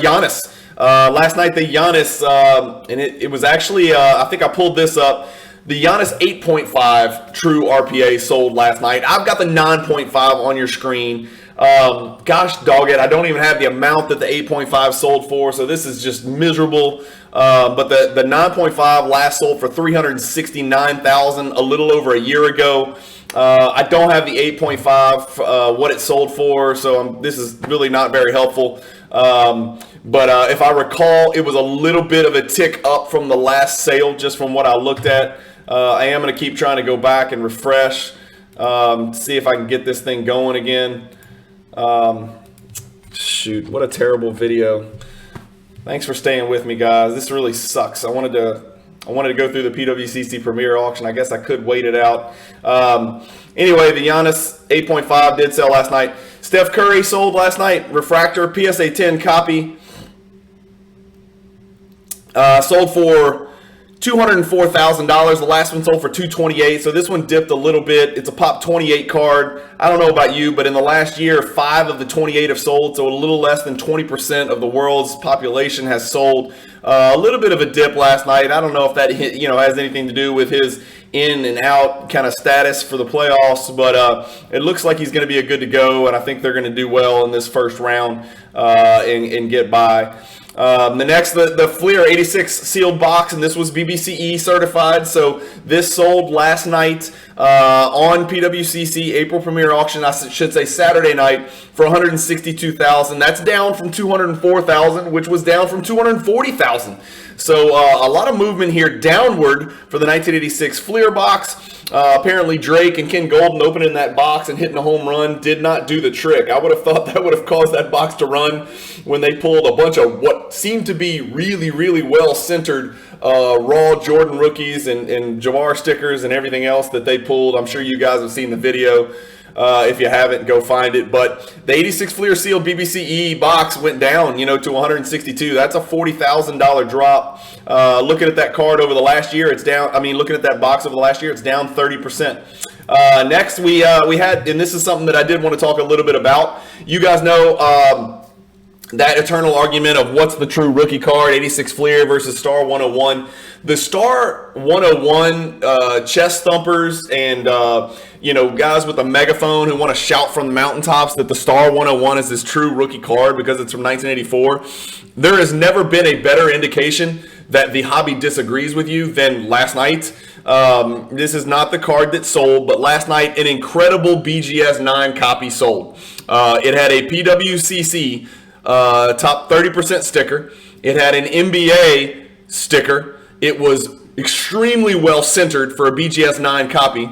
Giannis. Last night, the Giannis, and it was actually, I think I pulled this up. The Giannis 8.5 true RPA sold last night. I've got the 9.5 on your screen. Gosh dog it, I don't even have the amount that the 8.5 sold for, so this is just miserable. But the 9.5 last sold for $369,000 a little over a year ago. I don't have the 8.5 what it sold for, so this is really not very helpful. But if I recall, it was a little bit of a tick up from the last sale, just from what I looked at. I am going to keep trying to go back and refresh, see if I can get this thing going again. Shoot, what a terrible video. Thanks for staying with me, guys. This really sucks. I wanted to go through the PWCC Premier Auction. I guess I could wait it out. Anyway, the Giannis 8.5 did sell last night. Steph Curry sold last night. Refractor PSA 10 copy. Sold for $204,000. The last one sold for $228,000. So this one dipped a little bit. It's a pop 28 card. I don't know about you, but in the last year, 5 of the 28 have sold. So a little less than 20% of the world's population has sold. A little bit of a dip last night. I don't know if that has anything to do with his in and out kind of status for the playoffs, but it looks like he's going to be a good to go, and I think they're going to do well in this first round and get by. The Fleer 86 sealed box, and this was BBCE certified, so this sold last night on PWCC April Premier Auction, I should say Saturday night, for $162,000. That's down from $204,000, which was down from $240,000. So a lot of movement here downward for the 1986 Fleer box. Apparently Drake and Ken Golden opening that box and hitting a home run did not do the trick. I would have thought that would have caused that box to run when they pulled a bunch of what seemed to be really, really well-centered raw Jordan rookies and Jabbar stickers and everything else that they pulled. I'm sure you guys have seen the video. If you haven't, go find it. But the 86 Fleer sealed BBCE box went down, to $162. That's a $40,000 drop. Looking at that card over the last year, it's down. Looking at that box over the last year, it's down 30%. Next, we had, and this is something that I did want to talk a little bit about. You guys know that eternal argument of what's the true rookie card, 86 Fleer versus Star 101. The Star 101 chest thumpers and guys with a megaphone who want to shout from the mountaintops that the Star 101 is this true rookie card because it's from 1984. There has never been a better indication that the hobby disagrees with you than last night. This is not the card that sold, but last night an incredible BGS 9 copy sold. It had a PWCC top 30% sticker. It had an NBA sticker. It was extremely well centered for a BGS 9 copy.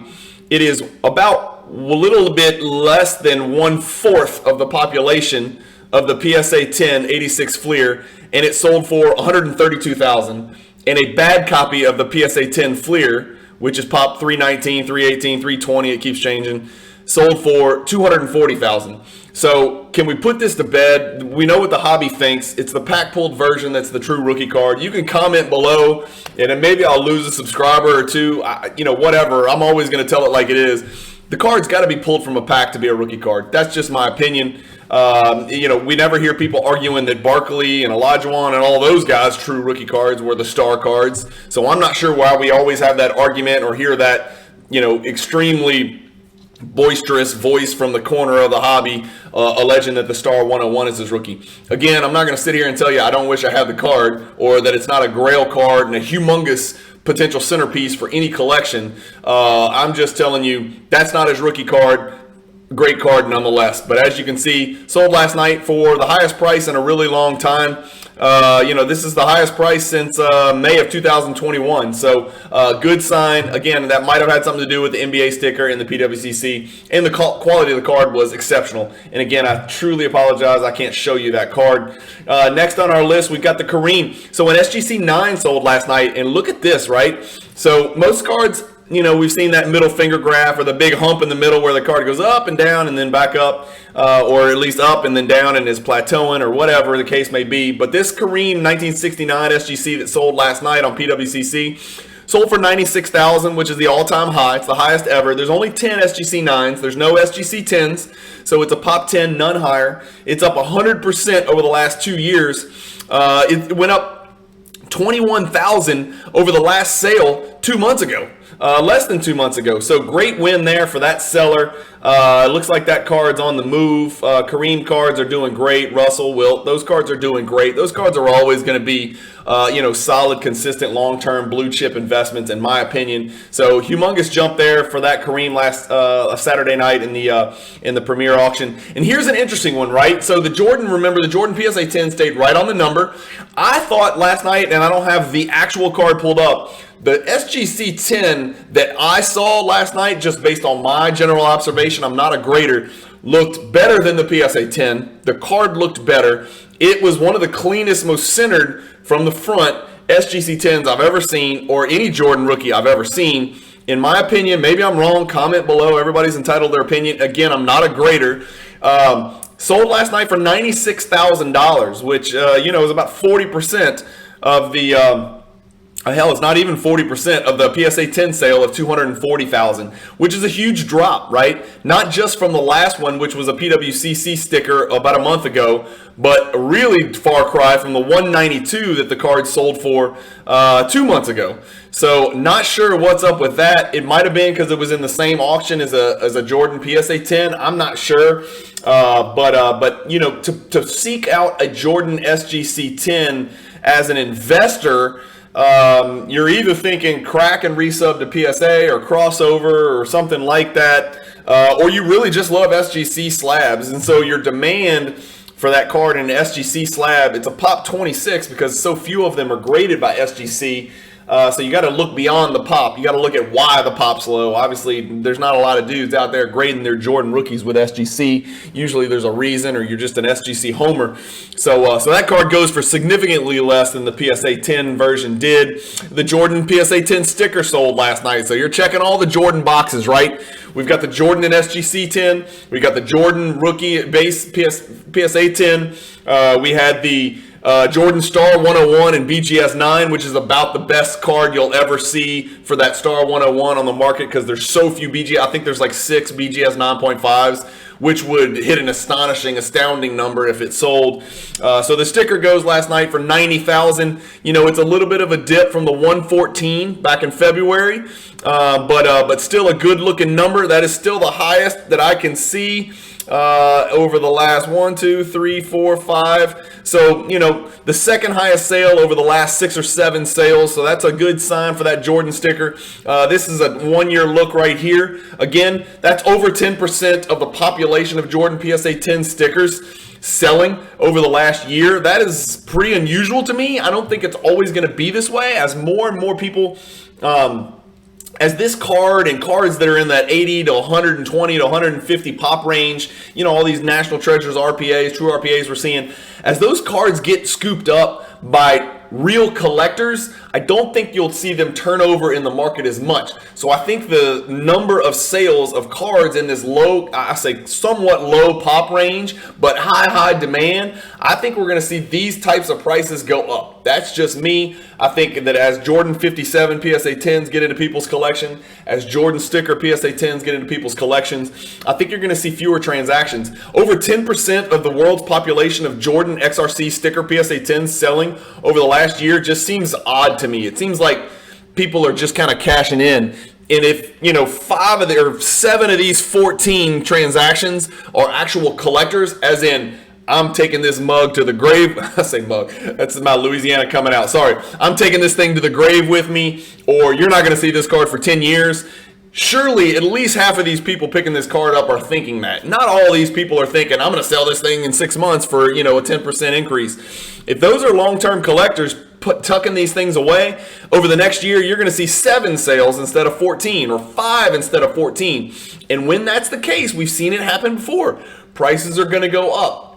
It is about a little bit less than 1/4 of the population of the PSA 10 86 Fleer, and it sold for $132,000. And a bad copy of the PSA 10 Fleer, which is pop 319, 318, 320, it keeps changing, sold for $240,000. So can we put this to bed? We know what the hobby thinks. It's the pack pulled version that's the true rookie card. You can comment below, and then maybe I'll lose a subscriber or two. Whatever. I'm always going to tell it like it is. The card's got to be pulled from a pack to be a rookie card. That's just my opinion. We never hear people arguing that Barkley and Olajuwon and all those guys' true rookie cards were the star cards. So I'm not sure why we always have that argument or hear that, extremely boisterous voice from the corner of the hobby alleging that the Star 101 is his rookie. Again, I'm not going to sit here and tell you I don't wish I had the card or that it's not a grail card and a humongous potential centerpiece for any collection. I'm just telling you that's not his rookie card. Great card nonetheless. But as you can see, sold last night for the highest price in a really long time. This is the highest price since May of 2021. So good sign. Again, that might have had something to do with the NBA sticker and the PWCC. And the quality of the card was exceptional. And again, I truly apologize. I can't show you that card. Next on our list, we've got the Kareem. So an SGC 9 sold last night. And look at this, right? So most cards, we've seen that middle finger graph or the big hump in the middle where the card goes up and down and then back up, or at least up and then down and is plateauing or whatever the case may be. But this Kareem 1969 SGC that sold last night on PWCC sold for $96,000, which is the all-time high. It's the highest ever. There's only 10 SGC 9s. There's no SGC 10s, so it's a pop 10, none higher. It's up 100% over the last 2 years. It went up 21,000 over the last sale 2 months ago. Less than 2 months ago. So great win there for that seller. It looks like that card's on the move. Kareem cards are doing great. Russell, Wilt, those cards are doing great. Those cards are always going to be, solid, consistent, long-term blue chip investments, in my opinion. So humongous jump there for that Kareem last Saturday night in the Premier Auction. And here's an interesting one, right? So the Jordan PSA 10 stayed right on the number. I thought last night, and I don't have the actual card pulled up, the SGC 10 that I saw last night, just based on my general observation, I'm not a grader, looked better than the PSA 10. The card looked better. It was one of the cleanest, most centered from the front SGC 10s I've ever seen, or any Jordan rookie I've ever seen. In my opinion, maybe I'm wrong. Comment below. Everybody's entitled to their opinion. Again, I'm not a grader. Sold last night for $96,000, which is about 40% of Hell, it's not even 40% of the PSA 10 sale of 240,000, which is a huge drop, right? Not just from the last one, which was a PWCC sticker about a month ago, but a really far cry from the 192 that the card sold for 2 months ago. So not sure what's up with that. It might have been because it was in the same auction as a Jordan PSA 10. I'm not sure. But you know, to seek out a Jordan SGC 10 as an investor, you're either thinking crack and resub to PSA or crossover or something like that, or you really just love SGC slabs. And so your demand for that card in an SGC slab, it's a pop 26 because so few of them are graded by SGC. So you got to look beyond the pop. You got to look at why the pop's low. Obviously, there's not a lot of dudes out there grading their Jordan rookies with SGC. Usually there's a reason, or you're just an SGC homer. So that card goes for significantly less than the PSA 10 version did. The Jordan PSA 10 sticker sold last night. So you're checking all the Jordan boxes, right? We've got the Jordan and SGC 10. We got the Jordan rookie base PSA 10. We had the Jordan Star 101 and BGS 9, which is about the best card you'll ever see for that Star 101 on the market because there's so few BGS. I think there's like 6 BGS 9.5s, which would hit an astounding number if it sold. So the sticker goes last night for 90,000. You know, it's a little bit of a dip from the 114 back in February, but still a good looking number. That is still the highest that I can see over the last 1, 2, 3, 4, 5. So, you know, the second highest sale over the last 6 or 7 sales. So that's a good sign for that Jordan sticker. This is a 1-year look right here. Again, that's over 10% of the population of Jordan PSA 10 stickers selling over the last year. That is pretty unusual to me. I don't think it's always going to be this way as more and more people, as this card and cards that are in that 80 to 120 to 150 pop range, you know, all these National Treasures RPAs, true RPAs we're seeing, as those cards get scooped up by real collectors, I don't think you'll see them turn over in the market as much. So I think the number of sales of cards in this low, I say somewhat low pop range, but high demand, I think we're going to see these types of prices go up. That's just me. I think that as Jordan 57 PSA 10s get into people's collection, as Jordan sticker PSA 10s get into people's collections, I think you're going to see fewer transactions. Over 10% of the world's population of Jordan XRC sticker PSA 10s selling over the last year just seems odd to me. It seems like people are just kind of cashing in. And if, you know, 7 of these 14 transactions are actual collectors, as in, I'm taking this mug to the grave. I say mug. That's my Louisiana coming out. Sorry. I'm taking this thing to the grave with me, or you're not going to see this card for 10 years. Surely at least half of these people picking this card up are thinking that. Not all these people are thinking, I'm going to sell this thing in 6 months for, you know, a 10% increase. If those are long-term collectors tucking these things away, over the next year, you're going to see 7 sales instead of 14, or 5 instead of 14. And when that's the case, we've seen it happen before. Prices are going to go up.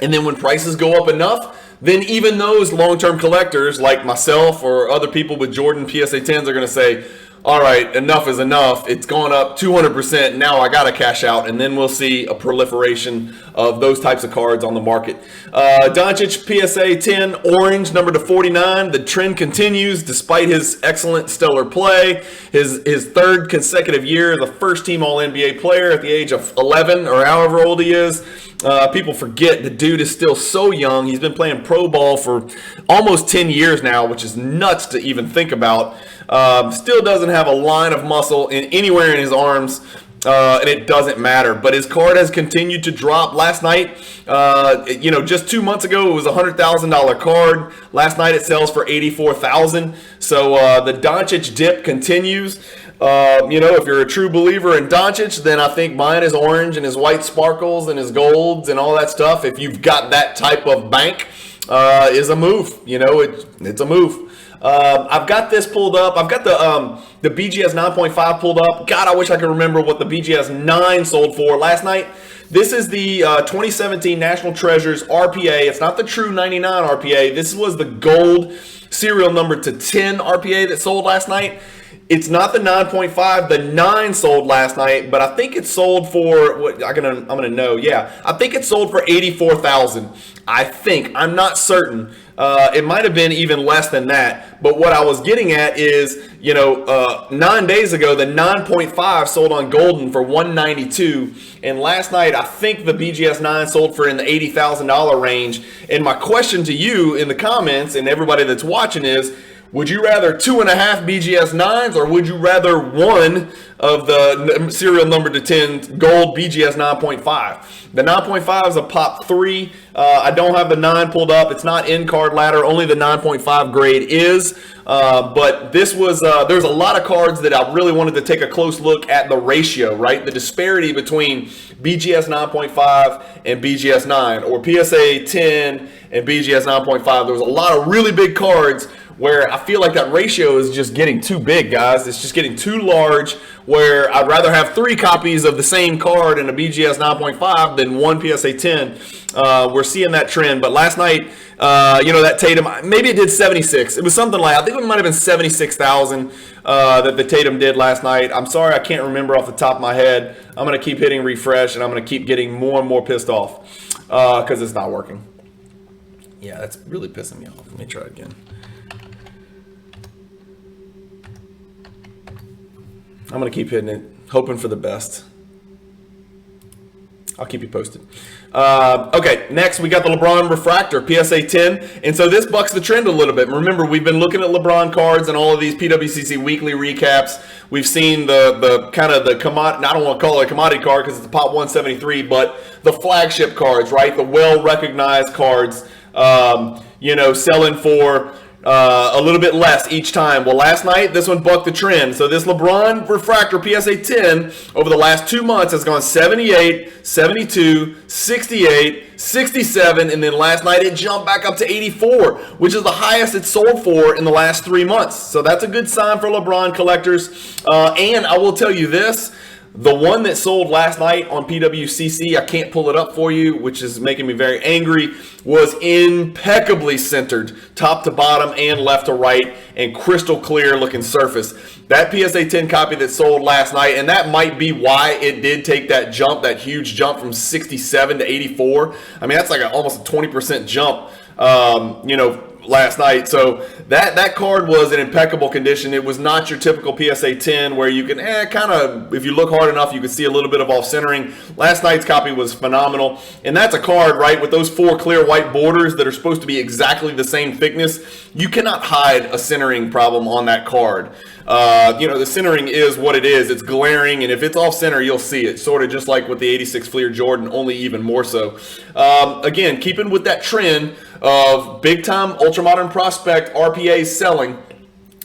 And then when prices go up enough, then even those long-term collectors like myself or other people with Jordan PSA 10s are going to say, all right, enough is enough. It's gone up 200%. Now I got to cash out. And then we'll see a proliferation of those types of cards on the market. Doncic PSA 10 orange, number to 49. The trend continues despite his excellent stellar play. His third consecutive year, the first team All-NBA player at the age of 11 or however old he is. People forget the dude is still so young. He's been playing pro ball for almost 10 years now, which is nuts to even think about. Still doesn't have a line of muscle anywhere in his arms, and it doesn't matter. But his card has continued to drop. Last night, you know, just 2 months ago, it was a $100,000 card. Last night, it sells for $84,000. So the Doncic dip continues. You know, if you're a true believer in Doncic, then I think buying his orange and his white sparkles and his golds and all that stuff, if you've got that type of bank, is a move. You know, it's a move. I've got this pulled up. I've got the BGS 9.5 pulled up. God, I wish I could remember what the BGS 9 sold for last night. This is the 2017 National Treasures RPA. It's not the true 99 RPA. This was the gold serial number to 10 RPA that sold last night. It's not the 9.5. The 9 sold last night, but I think it sold for what I'm gonna know. Yeah, I think it sold for $84,000. I think. I'm not certain. It might have been even less than that. But what I was getting at is, 9 days ago, the 9.5 sold on Golden for $192. And last night, I think the BGS 9 sold for in the $80,000 range. And my question to you in the comments and everybody that's watching is, would you rather 2.5 BGS 9s, or would you rather one of the serial number to 10 gold BGS 9.5? The 9.5 is a pop 3. I don't have the 9 pulled up. It's not in card ladder. Only the 9.5 grade is. But this was, there's a lot of cards that I really wanted to take a close look at the ratio, right? The disparity between BGS 9.5 and BGS 9, or PSA 10 and BGS 9.5. There was a lot of really big cards where I feel like that ratio is just getting too big, guys. It's just getting too large, where I'd rather have 3 copies of the same card in a BGS 9.5 than one PSA 10. We're seeing that trend. But last night, that Tatum, maybe it did 76. It was something like, I think it might have been 76,000 that the Tatum did last night. I'm sorry, I can't remember off the top of my head. I'm going to keep hitting refresh, and I'm going to keep getting more and more pissed off because it's not working. Yeah, that's really pissing me off. Let me try it again. I'm going to keep hitting it, hoping for the best. I'll keep you posted. Okay, next we got the LeBron Refractor, PSA 10. And so this bucks the trend a little bit. Remember, we've been looking at LeBron cards and all of these PWCC weekly recaps. We've seen the kind of the commodity, I don't want to call it a commodity card because it's a Pop 173, but the flagship cards, right? The well-recognized cards, selling for a little bit less each time. Well, last night, this one bucked the trend. So this LeBron Refractor PSA 10 over the last 2 months has gone 78, 72, 68, 67, and then last night it jumped back up to 84, which is the highest it's sold for in the last 3 months. So that's a good sign for LeBron collectors. And I will tell you this, the one that sold last night on PWCC, I can't pull it up for you, which is making me very angry, was impeccably centered, top to bottom and left to right, and crystal clear looking surface. That PSA 10 copy that sold last night, and that might be why it did take that jump, that huge jump from 67 to 84. I mean, that's like almost a 20% jump, last night. So that card was in impeccable condition. It was not your typical PSA 10 where you can kind of, if you look hard enough, you can see a little bit of off centering. Last night's copy was phenomenal. And that's a card, right, with those 4 clear white borders that are supposed to be exactly the same thickness. You cannot hide a centering problem on that card. The centering is what it is. It's glaring, and if it's off center, you'll see it. Sort of just like with the 86 Fleer Jordan, only even more so. Again, keeping with that trend of big-time ultra-modern prospect RPAs selling,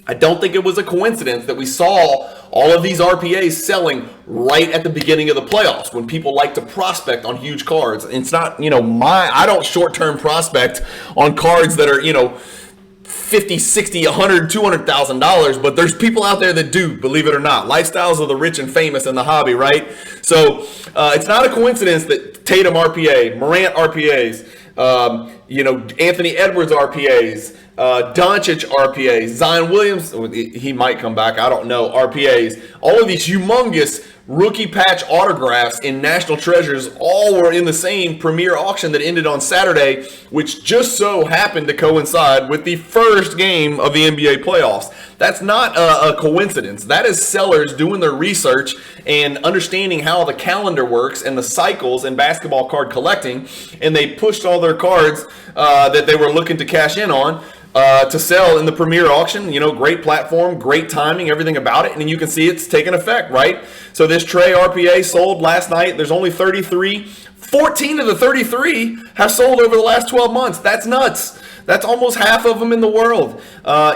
I don't think it was a coincidence that we saw all of these RPAs selling right at the beginning of the playoffs when people like to prospect on huge cards. It's not, I don't short-term prospect on cards that are, $50, $60, $100, $200,000, but there's people out there that do, believe it or not. Lifestyles of the rich and famous in the hobby, right? So it's not a coincidence that Tatum RPA, Morant RPAs, Anthony Edwards RPAs, Doncic RPAs, Zion Williams, he might come back, I don't know, RPAs. All of these humongous rookie patch autographs in National Treasures all were in the same premier auction that ended on Saturday, which just so happened to coincide with the first game of the NBA playoffs. That's not a coincidence. That is sellers doing their research and understanding how the calendar works and the cycles in basketball card collecting, and they pushed all their cards that they were looking to cash in on to sell in the premier auction. Great platform, great timing, everything about it. And then you can see it's taking effect, right? So this Trey RPA sold last night. There's only 33. 14 of the 33 have sold over the last 12 months. That's nuts. That's almost half of them in the world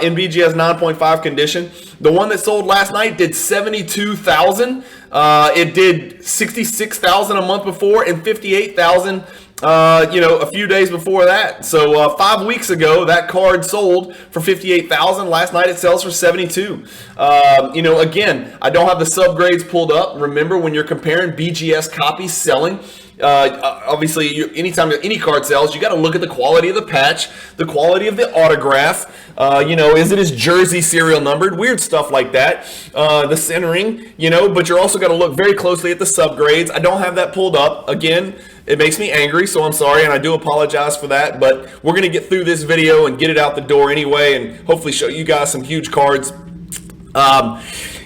in BGS 9.5 condition. The one that sold last night did 72,000. It did 66,000 a month before and 58,000 a few days before that. So 5 weeks ago, that card sold for 58,000. Last night it sells for 72. Again, I don't have the subgrades pulled up. Remember, when you're comparing BGS copies selling, Obviously, anytime any card sells, you got to look at the quality of the patch, the quality of the autograph. Is it his jersey serial numbered? Weird stuff like that. The centering, but you're also got to look very closely at the subgrades. I don't have that pulled up. Again, it makes me angry, so I'm sorry, and I do apologize for that. But we're going to get through this video and get it out the door anyway, and hopefully show you guys some huge cards.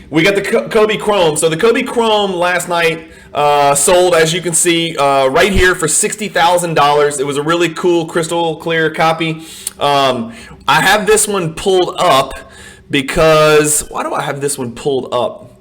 We got the Kobe Chrome. So the Kobe Chrome last night sold, as you can see, right here for $60,000. It was a really cool crystal clear copy. I have this one pulled up because, why do I have this one pulled up?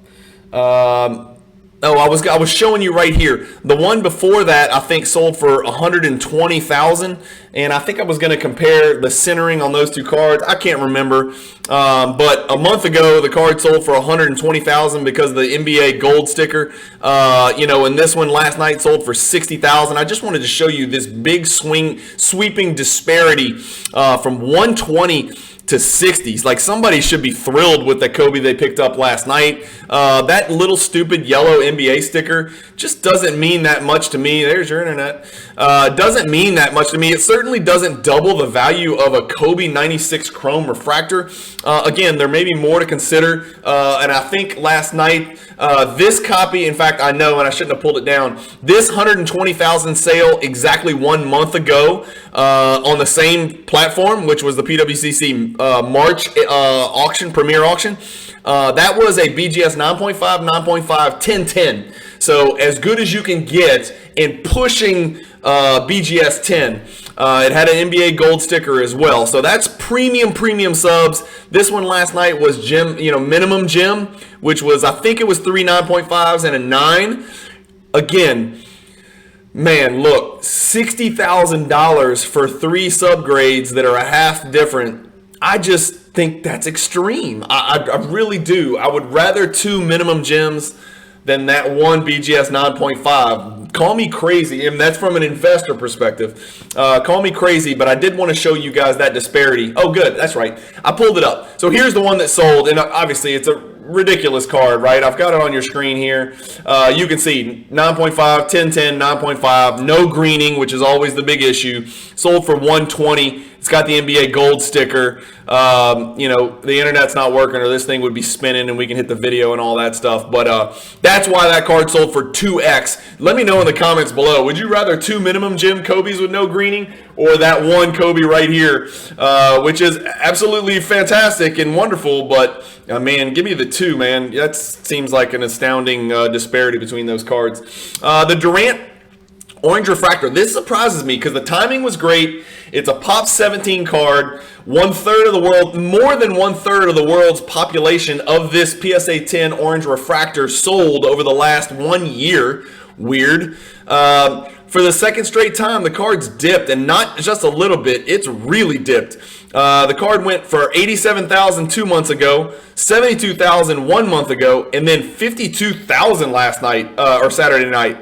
I was showing you right here. The one before that, I think, sold for $120,000, and I think I was going to compare the centering on those two cards. I can't remember, but a month ago, the card sold for $120,000 because of the NBA gold sticker. And this one last night sold for $60,000. I just wanted to show you this big sweeping disparity from 120 to 60s. Like, somebody should be thrilled with the Kobe they picked up last night. That little stupid yellow NBA sticker just doesn't mean that much to me. There's your internet. Doesn't mean that much to me. It certainly doesn't double the value of a Kobe 96 Chrome refractor. Again, there may be more to consider. And I think last night, this copy, in fact, I know, and I shouldn't have pulled it down, this $120,000 sale exactly 1 month ago on the same platform, which was the PWCC March auction, Premier Auction. That was a BGS 9.5, 9.5, 1010. So as good as you can get in pushing BGS 10. It had an NBA gold sticker as well. So that's premium subs. This one last night was minimum gem, which was, I think it was 3 9.5s and a 9. Again, man, look, $60,000 for 3 subgrades that are a half different. I just think that's extreme. I really do. I would rather 2 minimum gems than that one BGS 9.5. Call me crazy, and that's from an investor perspective. Call me crazy, but I did want to show you guys that disparity. Oh, good. That's right. I pulled it up. So here's the one that sold, and obviously it's a ridiculous card, right? I've got it on your screen here. You can see 9.5, 1010, 9.5, no greening, which is always the big issue. Sold for $120. It's got the NBA gold sticker. The internet's not working, or this thing would be spinning and we can hit the video and all that stuff. But that's why that card sold for 2x. Let me know in the comments below. Would you rather 2 minimum gem Kobe's with no greening, or that one Kobe right here, which is absolutely fantastic and wonderful, but man, give me the 2, man. That seems like an astounding disparity between those cards. The Durant Orange Refractor. This surprises me because the timing was great. It's a Pop 17 card. 1/3 of the world, more than 1/3 of the world's population of this PSA 10 Orange Refractor sold over the last 1 year. Weird. For the second straight time, the card's dipped, and not just a little bit. It's really dipped. The card went for $87,000 2 months ago, $72,000 1 month ago, and then $52,000 last night or Saturday night.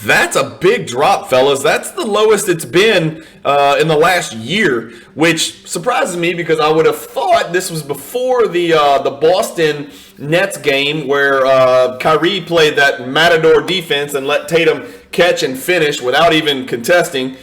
That's a big drop, fellas. That's the lowest it's been in the last year, which surprises me because I would have thought this was before the Boston Nets game where Kyrie played that matador defense and let Tatum catch and finish without even contesting.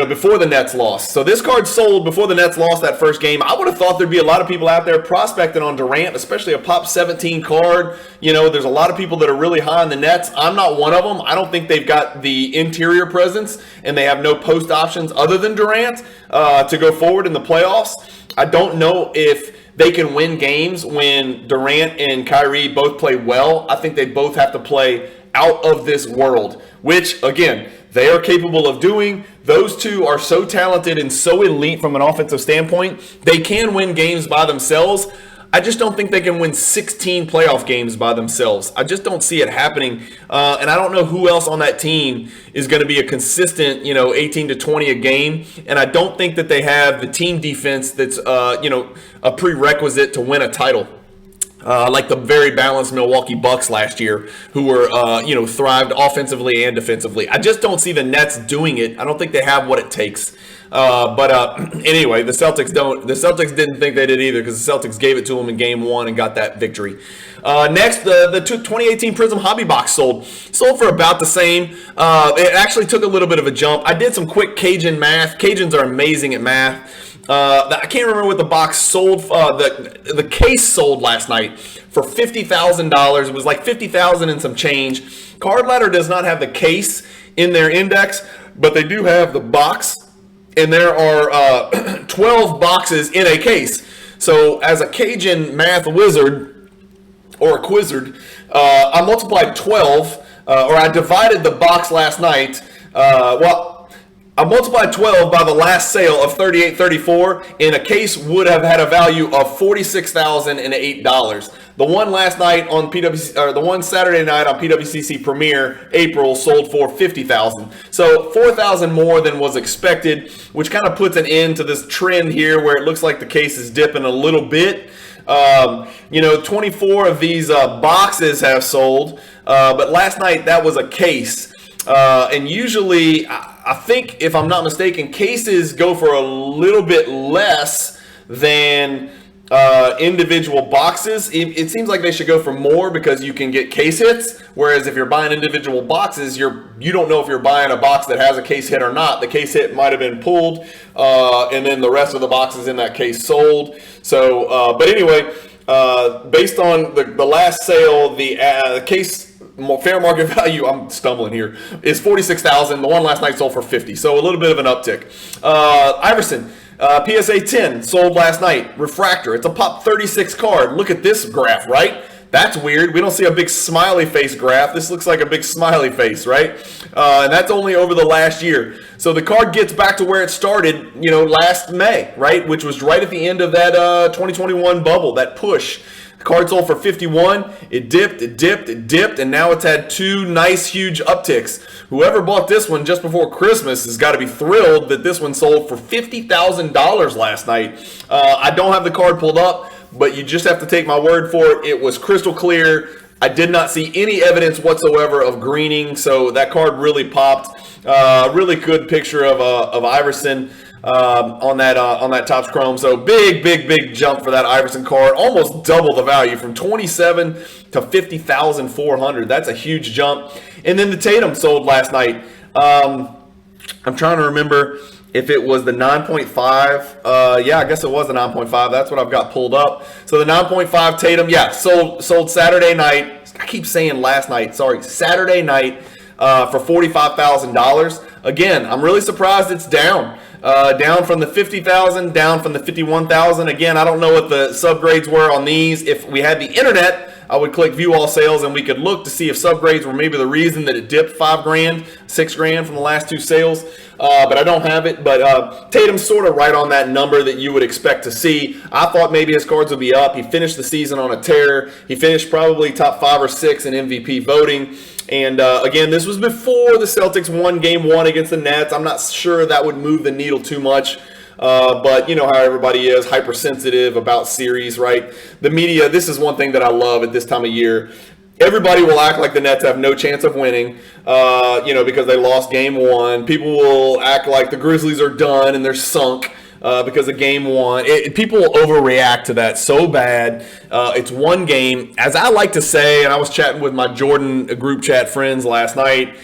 Before the Nets lost. So this card sold before the Nets lost that first game. I would have thought there'd be a lot of people out there prospecting on Durant, especially a Pop 17 card. There's a lot of people that are really high on the Nets. I'm not one of them. I don't think they've got the interior presence, and they have no post options other than Durant to go forward in the playoffs. I don't know if they can win games when Durant and Kyrie both play well. I think they both have to play out of this world, which, again, they are capable of doing. Those two are so talented and so elite from an offensive standpoint. They can win games by themselves. I just don't think they can win 16 playoff games by themselves. I just don't see it happening. And I don't know who else on that team is going to be a consistent, 18 to 20 a game. And I don't think that they have the team defense that's, a prerequisite to win a title. Like the very balanced Milwaukee Bucks last year, who were, thrived offensively and defensively. I just don't see the Nets doing it. I don't think they have what it takes. Anyway, the Celtics didn't think they did either because the Celtics gave it to them in Game 1 and got that victory. Next, the 2018 Prism Hobby Box sold for about the same. It actually took a little bit of a jump. I did some quick Cajun math. Cajuns are amazing at math. I can't remember what the box sold. The case sold last night for $50,000. It was like $50,000 and some change. Card Ladder does not have the case in their index, but they do have the box, and there are 12 boxes in a case. So as a Cajun math wizard or a quizzard, I multiplied 12, or I divided the box last night. I multiplied 12 by the last sale of $38.34, and a case would have had a value of $46,008. The one last night on PWC, or the one Saturday night on PWCC Premier April sold for $50,000. So $4,000 more than was expected, which kind of puts an end to this trend here where it looks like the case is dipping a little bit. 24 of these boxes have sold, but last night that was a case. And usually, I think, if I'm not mistaken, cases go for a little bit less than individual boxes. It seems like they should go for more because you can get case hits. Whereas if you're buying individual boxes, you don't know if you're buying a box that has a case hit or not. The case hit might have been pulled, and then the rest of the boxes in that case sold. So, but anyway, based on the last sale, the case fair market value, I'm stumbling here, is $46,000. The one last night sold for $50,000, so a little bit of an uptick. Iverson, PSA 10 sold last night. Refractor, it's a pop 36 card. Look at this graph, right? That's weird. We don't see a big smiley face graph. This looks like a big smiley face, right? And that's only over the last year. So the card gets back to where it started, last May, right? Which was right at the end of that 2021 bubble, that push. The card sold for $51. It dipped, and now it's had two nice, huge upticks. Whoever bought this one just before Christmas has got to be thrilled that this one sold for $50,000 last night. I don't have the card pulled up, but you just have to take my word for it. It was crystal clear. I did not see any evidence whatsoever of greening, so that card really popped. Really good picture of Iverson on that Topps Chrome. So big jump for that Iverson card. Almost double the value from $27,000 to $50,400. That's a huge jump. And then the Tatum sold last night. I'm trying to remember if it was the 9.5. Yeah, I guess it was the 9.5. That's what I've got pulled up. So the 9.5 Tatum, yeah, sold Saturday night. I keep saying last night. Sorry, Saturday night for $45,000. Again, I'm really surprised it's down. Down from the $50,000, down from the $51,000. Again, I don't know what the subgrades were on these. If we had the internet, I would click view all sales and we could look to see if subgrades were maybe the reason that it dipped $5,000, $6,000 from the last two sales. But I don't have it. But Tatum's sort of right on that number that you would expect to see. I thought maybe his cards would be up. He finished the season on a tear. He finished probably top 5 or 6 in MVP voting. And again, this was before the Celtics won Game 1 against the Nets. I'm not sure that would move the needle too much. But you know how everybody is, hypersensitive about series, right? The media, this is one thing that I love at this time of year. Everybody will act like the Nets have no chance of winning, because they lost Game 1. People will act like the Grizzlies are done and they're sunk because of Game 1. People will overreact to that so bad. It's one game. As I like to say, and I was chatting with my Jordan group chat friends last night,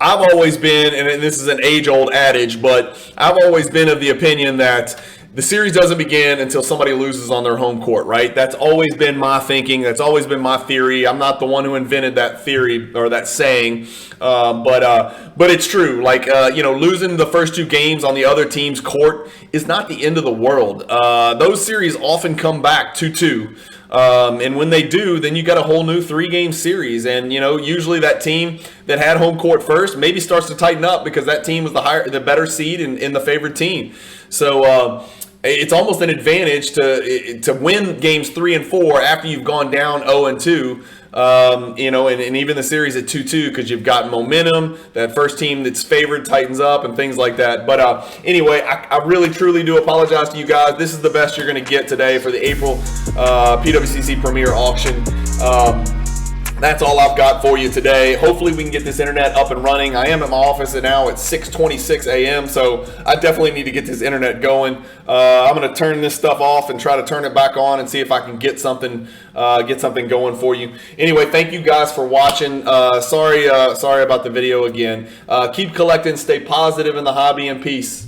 I've always been, and this is an age-old adage, but I've always been of the opinion that the series doesn't begin until somebody loses on their home court, right? That's always been my thinking. That's always been my theory. I'm not the one who invented that theory or that saying, but it's true. Like, losing the first 2 games on the other team's court is not the end of the world. Those series often come back 2-2. And when they do, then you got a whole new 3-game series. And, usually that team that had home court first maybe starts to tighten up because that team was the better seed and the favored team. So it's almost an advantage to win games 3 and 4 after you've gone down 0-2. And even the series at 2-2 because you've got momentum. That first team that's favored tightens up and things like that. But anyway, I really truly do apologize to you guys. This is the best you're going to get today for the April PWCC Premier Auction. That's all I've got for you today. Hopefully we can get this internet up and running. I am at my office now at 6:26 a.m., so I definitely need to get this internet going. I'm going to turn this stuff off and try to turn it back on and see if I can get something going for you. Anyway, thank you guys for watching. Sorry about the video again. Keep collecting, stay positive in the hobby, and peace.